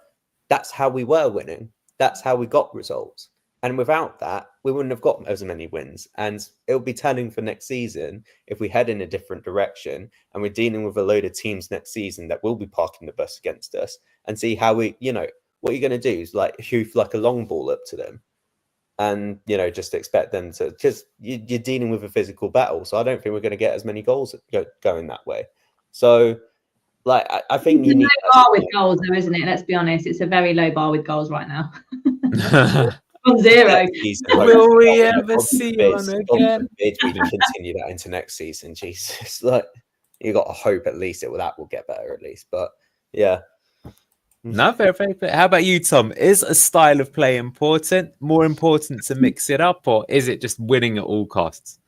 that's how we were winning. That's how we got results. And without that, we wouldn't have got as many wins. And it'll be telling for next season if we head in a different direction and we're dealing with a load of teams next season that will be parking the bus against us, and see how we, you know, what you're going to do is like hoof like a long ball up to them. And, you know, just expect them to, because you're dealing with a physical battle. So I don't think we're going to get as many goals going that way. So, like, I think you need low bar with goals, though, isn't it? Let's be honest. It's a very low bar with goals right now. On 0. Will we ever see one again? We can continue that into next season. Jesus, like you got to hope at least that will get better at least. But yeah. No, fair. How about you, Tom? Is a style of play more important to mix it up, or is it just winning at all costs?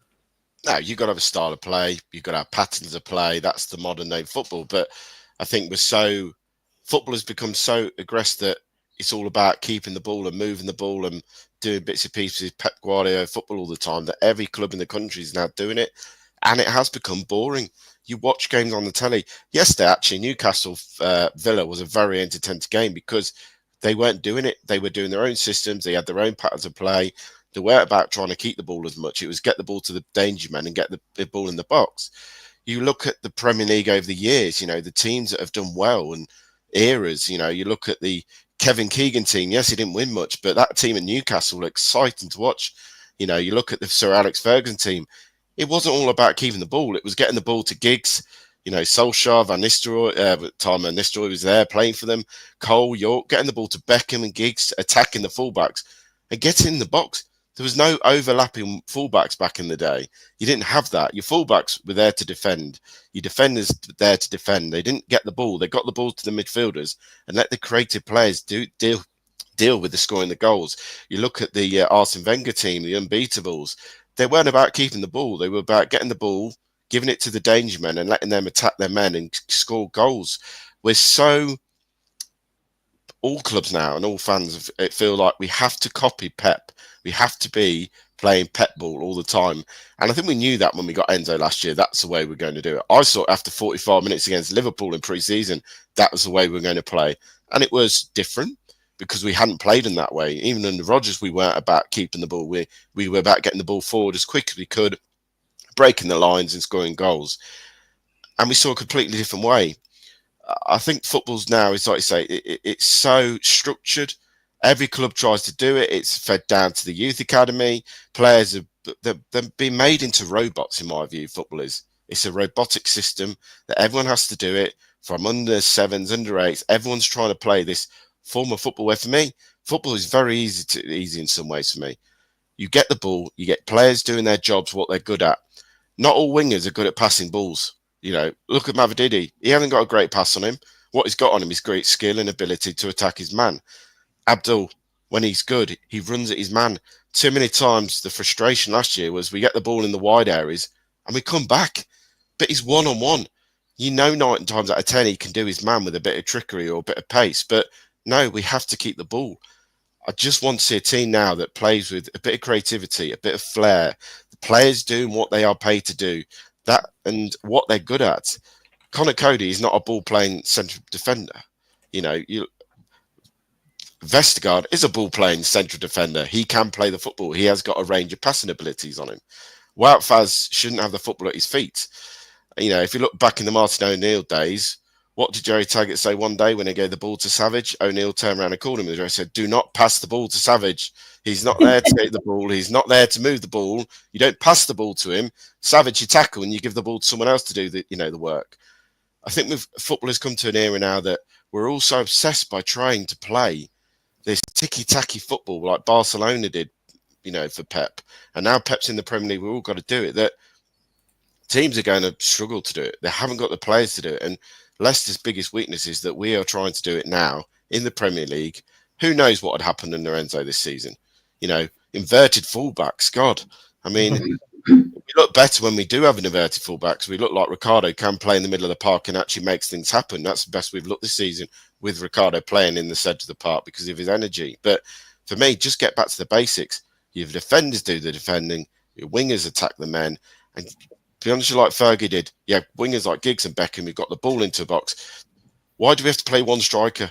No, you've got to have a style of play. You've got to have patterns of play. That's the modern day football. But I think football has become so aggressive that it's all about keeping the ball and moving the ball and doing bits and pieces of Pep Guardiola football all the time, that every club in the country is now doing it. And it has become boring. You watch games on the telly. Yesterday, actually, Newcastle Villa was a very entertaining game because they weren't doing it. They were doing their own systems. They had their own patterns of play. They weren't about trying to keep the ball as much. It was get the ball to the danger man and get the ball in the box. You look at the Premier League over the years, you know, the teams that have done well and eras, you know, you look at the Kevin Keegan team. Yes, he didn't win much, but that team at Newcastle was exciting to watch. You know, you look at the Sir Alex Ferguson team. It wasn't all about keeping the ball. It was getting the ball to Giggs, you know, Solskjaer, Van Nistelrooy, Van Nistelrooy was there playing for them, Cole, York, getting the ball to Beckham and Giggs, attacking the fullbacks and getting in the box. There was no overlapping fullbacks back in the day. You didn't have that. Your fullbacks were there to defend. Your defenders were there to defend. They didn't get the ball. They got the ball to the midfielders and let the creative players deal with the scoring the goals. You look at the Arsene Wenger team, the Unbeatables. they weren't about keeping the ball. They were about getting the ball, giving it to the danger men and letting them attack their men and score goals. We're so, all clubs now and all fans feel like we have to copy Pep. We have to be playing Pep ball all the time. And I think we knew that when we got Enzo last year, that's the way we're going to do it. I saw after 45 minutes against Liverpool in pre-season, that was the way we were going to play. And it was different because we hadn't played in that way. Even under Rodgers, we weren't about keeping the ball. We were about getting the ball forward as quick as we could, breaking the lines and scoring goals. And we saw a completely different way. I think football's now is, like you say, it's so structured. Every club tries to do it. It's fed down to the youth academy. Players they've been made into robots, in my view. Football is. It's a robotic system that everyone has to do it from under sevens, under eights. Everyone's trying to play this form of football. Where for me, football is very easy in some ways. For me, you get the ball, you get players doing their jobs, what they're good at. Not all wingers are good at passing balls. You know, look at Mavridis. He hasn't got a great pass on him. What he's got on him is great skill and ability to attack his man. Abdul, when he's good, he runs at his man. Too many times the frustration last year was we get the ball in the wide areas and we come back. But he's one-on-one. You know 9 times out of 10 he can do his man with a bit of trickery or a bit of pace. But no, we have to keep the ball. I just want to see a team now that plays with a bit of creativity, a bit of flair. The players doing what they are paid to do. That and what they're good at. Connor Cody is not a ball-playing central defender. You know, Vestergaard is a ball-playing central defender. He can play the football. He has got a range of passing abilities on him. Wout Faz shouldn't have the football at his feet. You know, if you look back in the Martin O'Neill days, what did Jerry Taggart say one day when he gave the ball to Savage? O'Neill turned around and called him and Jerry said, do not pass the ball to Savage. He's not there to take the ball. He's not there to move the ball. You don't pass the ball to him. Savage, you tackle and you give the ball to someone else to do the work. I think football has come to an era now that we're all so obsessed by trying to play this ticky-tacky football like Barcelona did, you know, for Pep. And now Pep's in the Premier League, we've all got to do it. That teams are going to struggle to do it. They haven't got the players to do it. And Leicester's biggest weakness is that we are trying to do it now in the Premier League. Who knows what would happen under Enzo this season? You know, inverted fullbacks. God, I mean, we look better when we do have an inverted fullback. We look like Ricardo can play in the middle of the park and actually makes things happen. That's the best we've looked this season with Ricardo playing in the centre of the park because of his energy. But for me, just get back to the basics. Your defenders do the defending. Your wingers attack the men. And to be honest, like Fergie did, yeah, wingers like Giggs and Beckham who got the ball into a box. Why do we have to play one striker?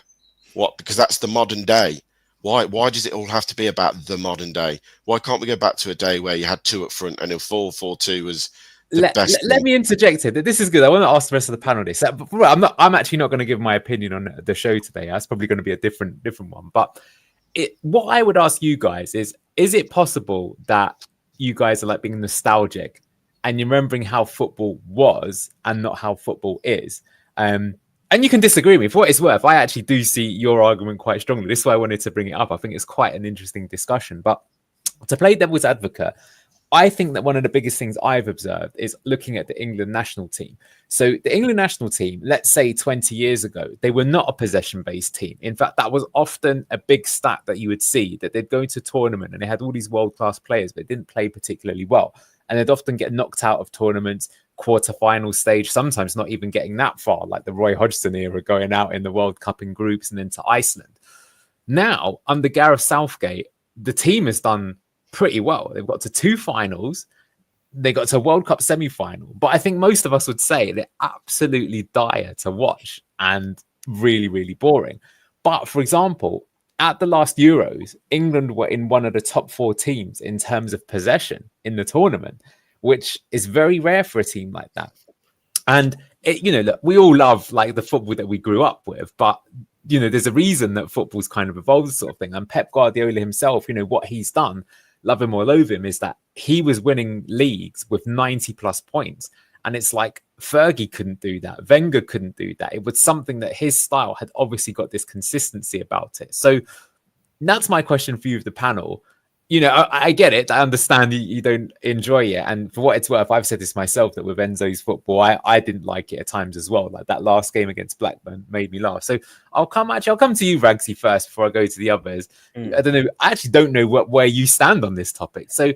What? Because that's the modern day. Why does it all have to be about the modern day? Why can't we go back to a day where you had 2 up front and a 4-4-2 was the best? Let me interject here. This is good. I want to ask the rest of the panel this. I'm actually not going to give my opinion on the show today. That's probably going to be a different one. But what I would ask you guys is it possible that you guys are like being nostalgic and you're remembering how football was and not how football is? And you can disagree with me. For what it's worth, I actually do see your argument quite strongly. This is why I wanted to bring it up. I think it's quite an interesting discussion. But to play devil's advocate, I think that one of the biggest things I've observed is looking at the England national team. So the England national team, let's say 20 years ago, they were not a possession-based team. In fact, that was often a big stat that you would see, that they'd go into a tournament and they had all these world-class players, but they didn't play particularly well. And they'd often get knocked out of tournaments, quarter-final stage, sometimes not even getting that far, like the Roy Hodgson era, going out in the World Cup in groups and then to Iceland. Now, under Gareth Southgate, the team has done pretty well. They've got to 2 finals. They got to a World Cup semi-final. But I think most of us would say they're absolutely dire to watch and really, really boring. But, for example, at the last Euros, England were in one of the top 4 teams in terms of possession in the tournament, which is very rare for a team like that. And, look, we all love like the football that we grew up with, but, there's a reason that football's kind of evolved sort of thing. And Pep Guardiola himself, what he's done, love him or loathe him, is that he was winning leagues with 90 plus points. And it's like Fergie couldn't do that. Wenger couldn't do that. It was something that his style had obviously got this consistency about it. So that's my question for you, the panel. I get it. I understand you don't enjoy it. And for what it's worth, I've said this myself, that with Enzo's football, I didn't like it at times as well. Like that last game against Blackburn made me laugh. So I'll come to you, Ragsy, first before I go to the others. I don't know. I actually don't know where you stand on this topic. So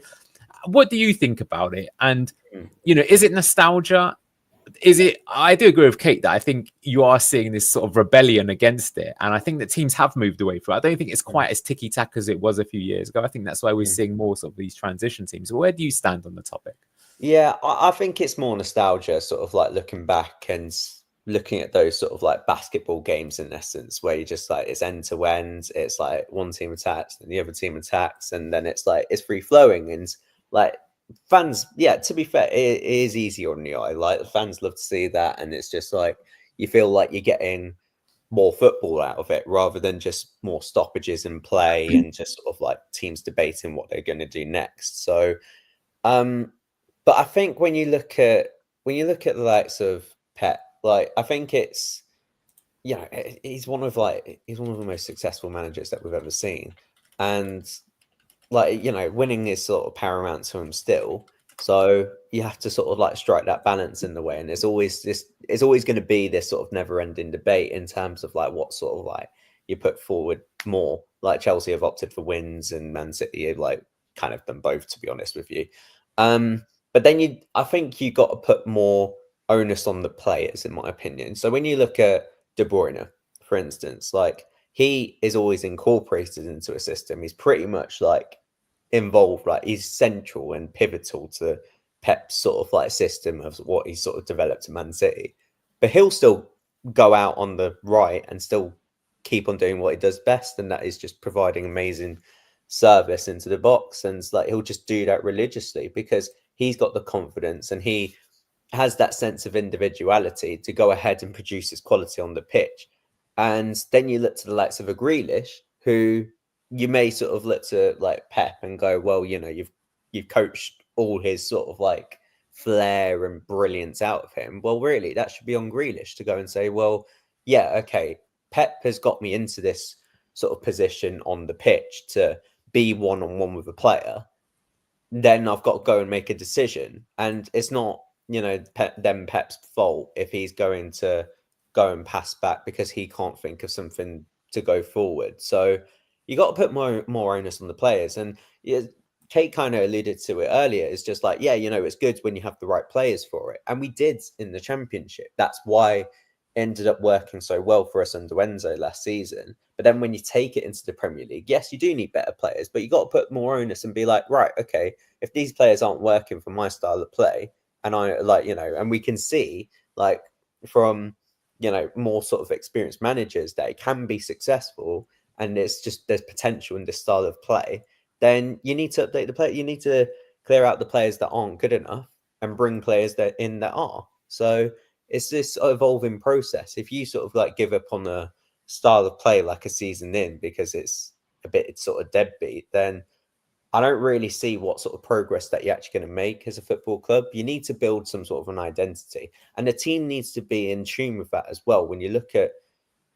what do you think about it? And, you know, is it nostalgia? Is it? I do agree with Kate that I think you are seeing this sort of rebellion against it. And I think that teams have moved away from it. I don't think it's quite as ticky-tack as it was a few years ago. I think that's why we're seeing more sort of these transition teams. Where do you stand on the topic? Yeah, I think it's more nostalgia, sort of like looking back and looking at those sort of like basketball games in essence, where you just like it's end to end, it's like one team attacks and the other team attacks, and then it's like it's free flowing and like fans. Yeah, to be fair, it is easier on the eye. Like the fans love to see that, and it's just like you feel like you're getting more football out of it rather than just more stoppages in play and just sort of like teams debating what they're going to do next. So, but I think when you look at the likes of Pep, like I think it's, you know, he's one of the most successful managers that we've ever seen, and like, you know, winning is sort of paramount to him still. So you have to sort of like strike that balance in the way, and it's always going to be this sort of never-ending debate in terms of like what sort of like you put forward more. Like Chelsea have opted for wins, and Man City have like kind of done both, to be honest with you. But then I think you got to put more onus on the players, in my opinion. So when you look at De Bruyne, for instance, like he is always incorporated into a system. He's pretty much like involved, like he's central and pivotal to Pep's sort of like system of what he's sort of developed in Man City. But he'll still go out on the right and still keep on doing what he does best, and that is just providing amazing service into the box. And like he'll just do that religiously because he's got the confidence and he has that sense of individuality to go ahead and produce his quality on the pitch. And then you look to the likes of a Grealish, who you may sort of look to like Pep and go, well, you know, you've coached all his sort of like flair and brilliance out of him. Well, really, that should be on Grealish to go and say, well, yeah, okay, Pep has got me into this sort of position on the pitch to be one-on-one with a player. Then I've got to go and make a decision. And it's not, you know, Pep's fault if he's going to go and pass back because he can't think of something to go forward. So you got to put more onus on the players. And yeah, Kate kind of alluded to it earlier. It's just like, yeah, you know, it's good when you have the right players for it. And we did in the Championship. That's why it ended up working so well for us under Enzo last season. But then when you take it into the Premier League, yes, you do need better players, but you got to put more onus and be like, right, okay, if these players aren't working for my style of play, and I like, you know, and we can see like from, you know, more sort of experienced managers that it can be successful and it's just there's potential in this style of play, then you need to update the player. You need to clear out the players that aren't good enough and bring players that are. So it's this evolving process. If you sort of like give up on a style of play like a season in because it's sort of deadbeat, then I don't really see what sort of progress that you're actually going to make as a football club. You need to build some sort of an identity, and the team needs to be in tune with that as well. When you look at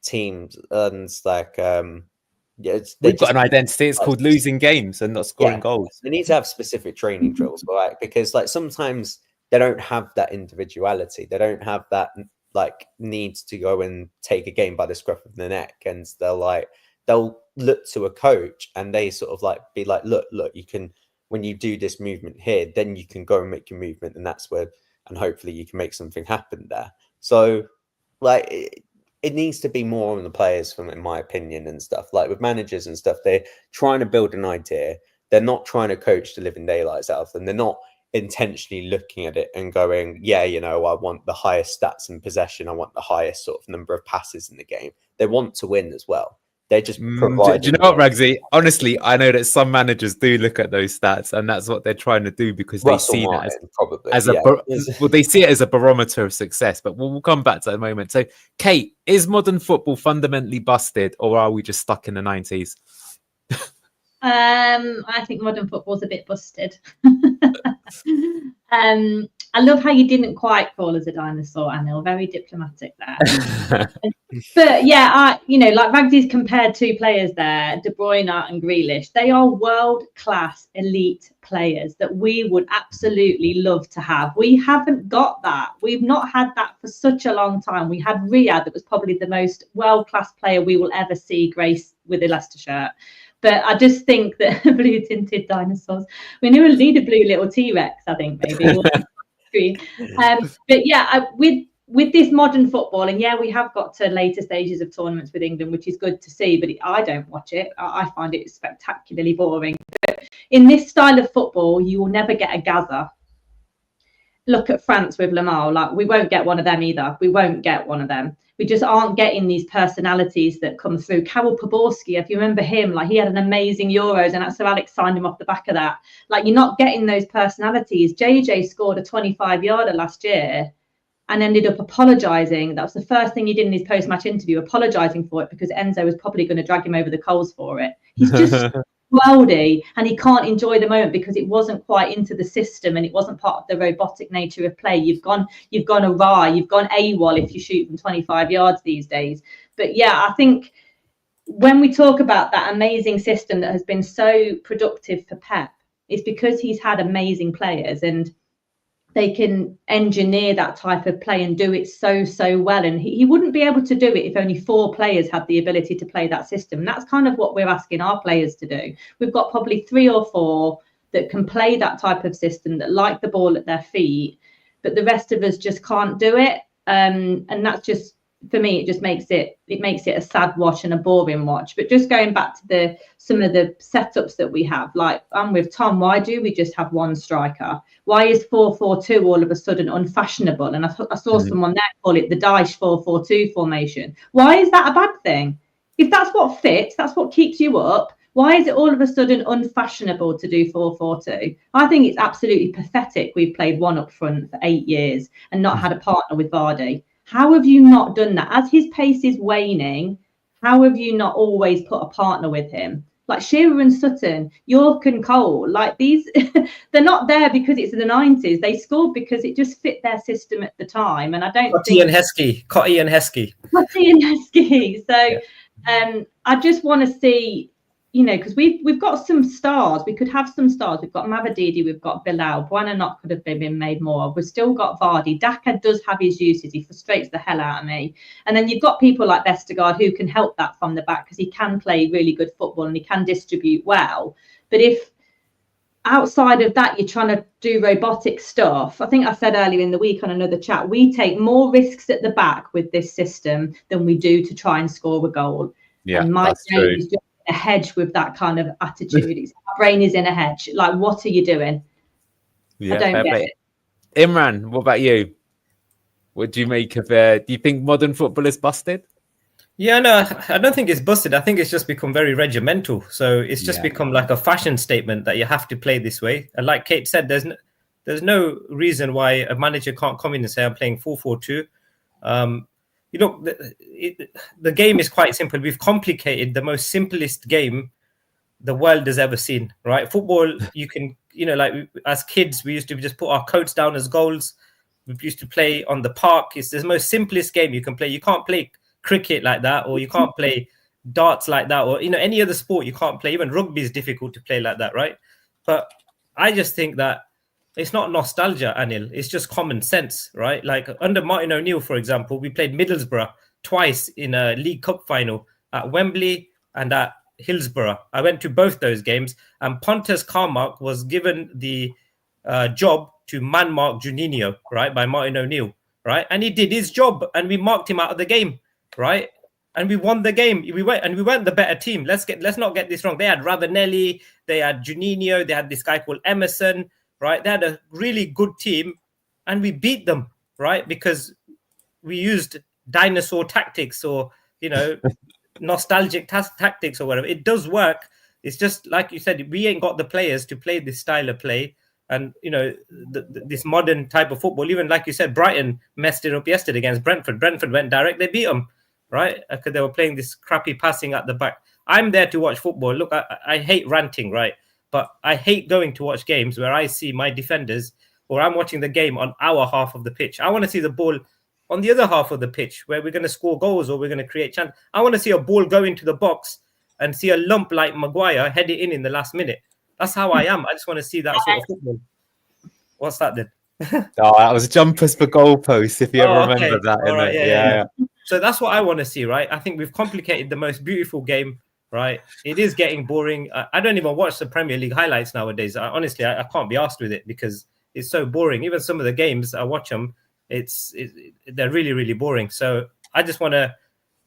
teams, and it's like, we've got an identity. It's called losing games and not scoring goals. They need to have specific training drills, right? Because like sometimes they don't have that individuality. They don't have that like need to go and take a game by the scruff of the neck, and they'll look to a coach and they sort of like be like, look, you can, when you do this movement here, then you can go and make your movement, and that's where, and hopefully you can make something happen there. So like it needs to be more on the players, in my opinion, and stuff. Like with managers and stuff, they're trying to build an idea. They're not trying to coach the living daylights out of them. They're not intentionally looking at it and going, yeah, you know, I want the highest stats in possession. I want the highest sort of number of passes in the game. They want to win as well. They're just providing. Do you know what, Ragsy? Honestly, I know that some managers do look at those stats, and that's what they're trying to do because they see that well, they see it as a barometer of success. But we'll come back to that in a moment. So, Kate, is modern football fundamentally busted, or are we just stuck in the 90s? I think modern football's a bit busted. I love how you didn't quite call us a dinosaur, Anil. Very diplomatic there. But yeah, you know, like Ragsy's compared two players there, De Bruyne and Grealish. They are world-class elite players that we would absolutely love to have. We haven't got that. We've not had that for such a long time. We had Riyad, that was probably the most world-class player we will ever see grace with a Leicester shirt. But I just think that blue tinted dinosaurs. We need a blue little T-Rex, I think, maybe. But yeah, with this modern football, and yeah, we have got to later stages of tournaments with England, which is good to see, but I don't watch it. I find it spectacularly boring. But in this style of football, you will never get a Gaza. Look at France with Lamar. Like, we won't get one of them either. We won't get one of them. We just aren't getting these personalities that come through. Karol Poborski, if you remember him, like, he had an amazing Euros, and Sir Alex signed him off the back of that. Like, you're not getting those personalities. JJ scored a 25-yarder last year and ended up apologising. That was the first thing he did in his post-match interview, apologising for it, because Enzo was probably going to drag him over the coals for it. He's just worldy, and he can't enjoy the moment because it wasn't quite into the system and it wasn't part of the robotic nature of play. You've gone awry, you've gone AWOL if you shoot from 25 yards these days. But yeah, I think when we talk about that amazing system that has been so productive for Pep, it's because he's had amazing players and they can engineer that type of play and do it so well. And he wouldn't be able to do it if only 4 players had the ability to play that system. And that's kind of what we're asking our players to do. We've got probably 3 or 4 that can play that type of system, that like the ball at their feet, but the rest of us just can't do it. And that's just, for me, it just makes it a sad watch and a boring watch. But just going back to some of the setups that we have, like I'm with Tom, why do we just have one striker? Why is 4-4-2 all of a sudden unfashionable? And I saw someone there call it the Daesh 4-4-2 formation. Why is that a bad thing? If that's what fits, that's what keeps you up, why is it all of a sudden unfashionable to do 4-4-2? I think it's absolutely pathetic. We've played one up front for 8 years and not had a partner with Vardy. How have you not done that? As his pace is waning, how have you not always put a partner with him? Like Shearer and Sutton, York and Cole, like these, they're not there because it's the 90s. They scored because it just fit their system at the time. And I don't Cotty and Heskey. So I just want to see, because we've got some stars. We could have some stars. We've got Mavadidi, we've got Bilal. Buonanotte could have been made more of. We've still got Vardy. Daka does have his uses. He frustrates the hell out of me. And then you've got people like Vestergaard who can help that from the back because he can play really good football and he can distribute well. But if outside of that, you're trying to do robotic stuff, I think I said earlier in the week on another chat, we take more risks at the back with this system than we do to try and score a goal. Yeah, and my brain is just a hedge with that kind of attitude. My brain is in a hedge. Like, what are you doing? Yeah, I don't get it. Imran, what about you? What do you make of do you think modern football is busted? Yeah, no, I don't think it's busted. I think it's just become very regimental. So it's just become like a fashion statement that you have to play this way. And like Kate said, there's no reason why a manager can't come in and say, I'm playing 4-4-2. The game is quite simple. We've complicated the most simplest game the world has ever seen, right? Football, you can, as kids, we used to just put our coats down as goals. We used to play on the park. It's the most simplest game you can play. You can't play cricket like that, or you can't play darts like that, or any other sport you can't play. Even rugby is difficult to play like that, right? But I just think that it's not nostalgia, Anil. It's just common sense, right? Like under Martin O'Neill, for example, we played Middlesbrough twice in a League Cup final at Wembley and at Hillsborough. I went to both those games, and Pontus Carmark was given the job to man-mark Juninho, right, by Martin O'Neill, right? And he did his job, and we marked him out of the game, right? And we won the game. We weren't the better team. Let's not get this wrong. They had Ravanelli, they had Juninho, they had this guy called Emerson, right? They had a really good team, and we beat them, right? Because we used dinosaur tactics or, nostalgic tactics or whatever. It does work. It's just, like you said, we ain't got the players to play this style of play. And, this modern type of football, even like you said, Brighton messed it up yesterday against Brentford. Brentford went direct. They beat them, right? Because they were playing this crappy passing at the back. I'm there to watch football. Look, I hate ranting, right? But I hate going to watch games where I see my defenders, or I'm watching the game on our half of the pitch. I want to see the ball on the other half of the pitch where we're going to score goals or we're going to create chances. I want to see a ball go into the box and see a lump like Maguire head it in the last minute. That's how I am. I just want to see that sort of football. What's that then? That was jumpers for goalposts, if you ever remember that. All right, yeah. So that's what I want to see, right? I think we've complicated the most beautiful game, right? It is getting boring. I don't even watch the Premier League highlights nowadays. Honestly, I can't be asked with it because it's so boring. Even some of the games, I watch them, they're really, really boring. So I just want to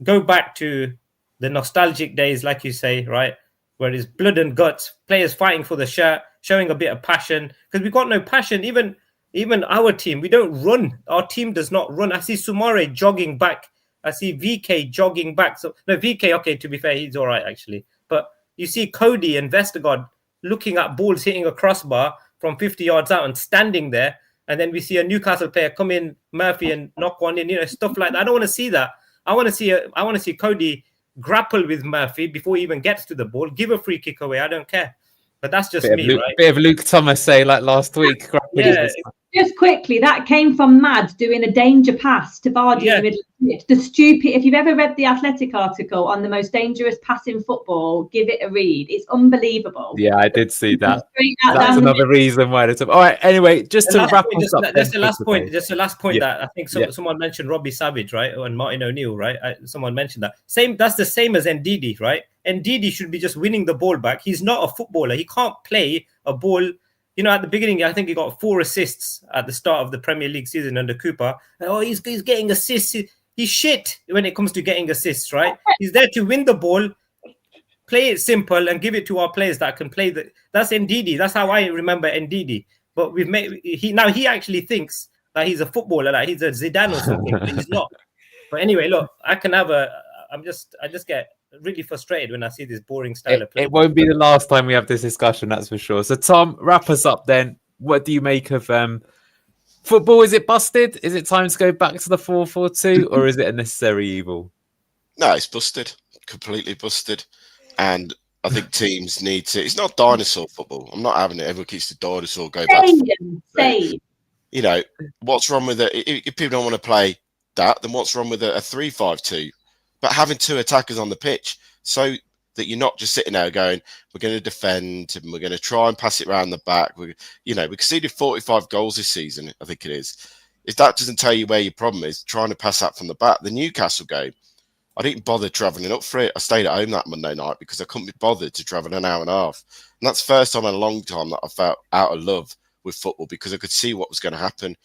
go back to the nostalgic days, like you say, right? Where it's blood and guts, players fighting for the shirt, showing a bit of passion. Because we've got no passion. Even our team, we don't run. Our team does not run. I see Sumare jogging back. I see VK jogging back. So no, VK, okay, to be fair, he's all right, actually. But you see Cody and Vestergaard looking at balls hitting a crossbar from 50 yards out and standing there. And then we see a Newcastle player come in, Murphy, and knock one in, stuff like that. I don't want to see that. I want to see Cody grapple with Murphy before he even gets to the ball, give a free kick away. I don't care. But that's just me, right? Bit of Luke Thomas say like last week. Yeah. Just quickly, that came from Mad doing a danger pass to Vardy in the middle of the pitch. The stupid, if you've ever read the Athletic article on the most dangerous pass in football, give it a read. It's unbelievable. Yeah, I did see that. That's another reason why it's all right. Anyway, just to wrap us up. That's the last point. Just the last point that I think someone mentioned Robbie Savage, right? And Martin O'Neill, right? Someone mentioned that. That's the same as Ndidi, right? Ndidi should be just winning the ball back. He's not a footballer. He can't play a ball. At the beginning, I think he got 4 assists at the start of the Premier League season under Cooper. Oh, he's getting assists. He's shit when it comes to getting assists, right? He's there to win the ball, play it simple, and give it to our players that can play. That's Ndidi. That's how I remember Ndidi. But he actually thinks that he's a footballer, like he's a Zidane or something, but he's not. But anyway, look, I just get really frustrated when I see this boring style of play. It won't be the last time we have this discussion, that's for sure. So, Tom, wrap us up then. What do you make of football? Is it busted? Is it time to go back to the 4-4-2, or is it a necessary evil? No, it's busted. Completely busted. And I think teams need to. It's not dinosaur football. I'm not having it. Everyone keeps the dinosaur go back. What's wrong with it? If people don't want to play that, then what's wrong with a 3-5-2? But having 2 attackers on the pitch so that you're not just sitting there going, we're going to defend and we're going to try and pass it around the back. We conceded 45 goals this season, I think it is. If that doesn't tell you where your problem is, trying to pass that from the back. The Newcastle game, I didn't bother travelling up for it. I stayed at home that Monday night because I couldn't be bothered to travel an hour and a half. And that's the first time in a long time that I felt out of love with football because I could see what was going to happen.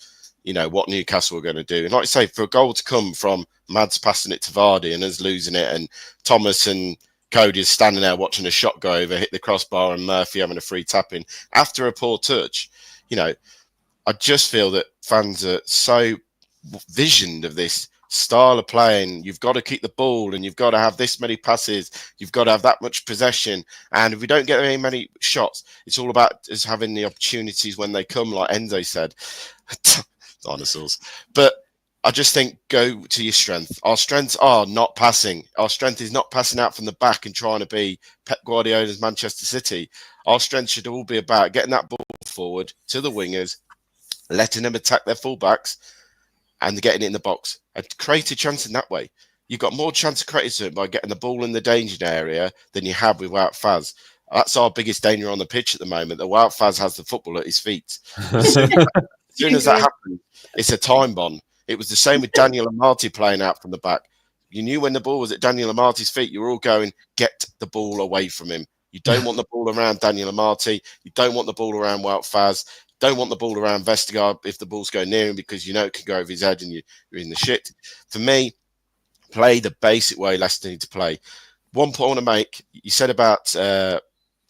What Newcastle were going to do. And like I say, for a goal to come from Mads passing it to Vardy and us losing it, and Thomas and Cody is standing there watching a shot go over, hit the crossbar, and Murphy having a free tap-in after a poor touch, I just feel that fans are so visioned of this style of playing. You've got to keep the ball and you've got to have this many passes. You've got to have that much possession. And if we don't get very many shots, it's all about us having the opportunities when they come, like Enzo said. Dinosaurs. But I just think go to your strength. Our strengths are not passing. Our strength is not passing out from the back and trying to be Pep Guardiola's Manchester City. Our strength should all be about getting that ball forward to the wingers, letting them attack their fullbacks and getting it in the box and create a chance in that way. You've got more chance of creating it by getting the ball in the danger area than you have with Wout Faz. That's our biggest danger on the pitch at the moment, that Wout Faz has the football at his feet. As soon as that happens, it's a time bomb. It was the same with Daniel Amati playing out from the back. You knew when the ball was at Daniel Amati's feet, you were all going, get the ball away from him. You don't want the ball around Daniel Amati. You don't want the ball around Wout Faz. Don't want the ball around Vestergaard if the ball's going near him because it can go over his head and you're in the shit. For me, play the basic way Leicester need to play. One point I want to make, you said about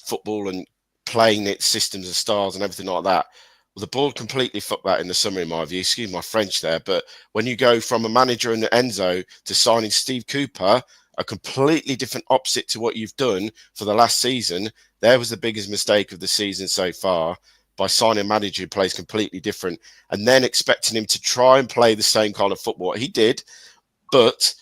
football and playing its systems and styles and everything like that. Well, the board completely fucked that in the summer, in my view. Excuse my French there. But when you go from a manager and Enzo to signing Steve Cooper, a completely different opposite to what you've done for the last season, there was the biggest mistake of the season so far, by signing a manager who plays completely different and then expecting him to try and play the same kind of football. He did, but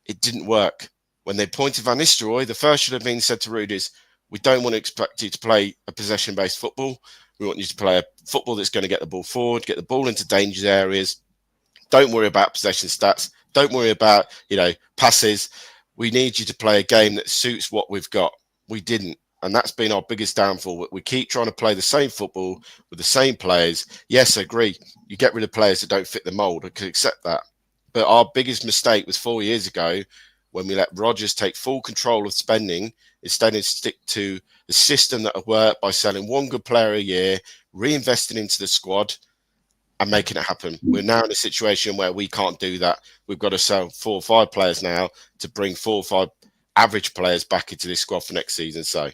it didn't work. When they appointed Van Nistelrooy, the first should have been said to Ruud is, we don't want to expect you to play a possession-based football. We want you to play a football that's going to get the ball forward, get the ball into danger areas. Don't worry about possession stats. Don't worry about, passes. We need you to play a game that suits what we've got. We didn't. And that's been our biggest downfall. We keep trying to play the same football with the same players. Yes, I agree. You get rid of players that don't fit the mould. I can accept that. But our biggest mistake was 4 years ago when we let Rodgers take full control of spending instead of stick to the system that will work by selling one good player a year, reinvesting into the squad and making it happen. We're now in a situation where we can't do that. We've got to sell 4 or 5 players now to bring 4 or 5 average players back into this squad for next season. So,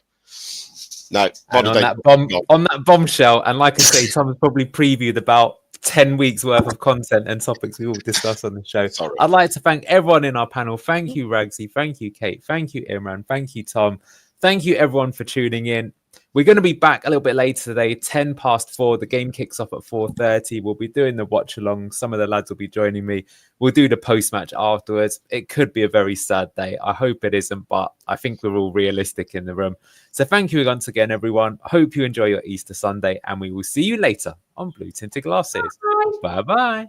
no. And on that bombshell, and like I say, Tom's probably previewed about 10 weeks worth of content and topics we will discuss on the show. Sorry. I'd like to thank everyone in our panel. Thank you, Ragsy. Thank you, Kate. Thank you, Imran. Thank you, Tom. Thank you, everyone, for tuning in. We're going to be back a little bit later today, 4:10. The game kicks off at 4:30. We'll be doing the watch along. Some of the lads will be joining me. We'll do the post-match afterwards. It could be a very sad day. I hope it isn't, but I think we're all realistic in the room. So thank you once again, everyone. I hope you enjoy your Easter Sunday, and we will see you later on Blue Tinted Glasses. Bye-bye.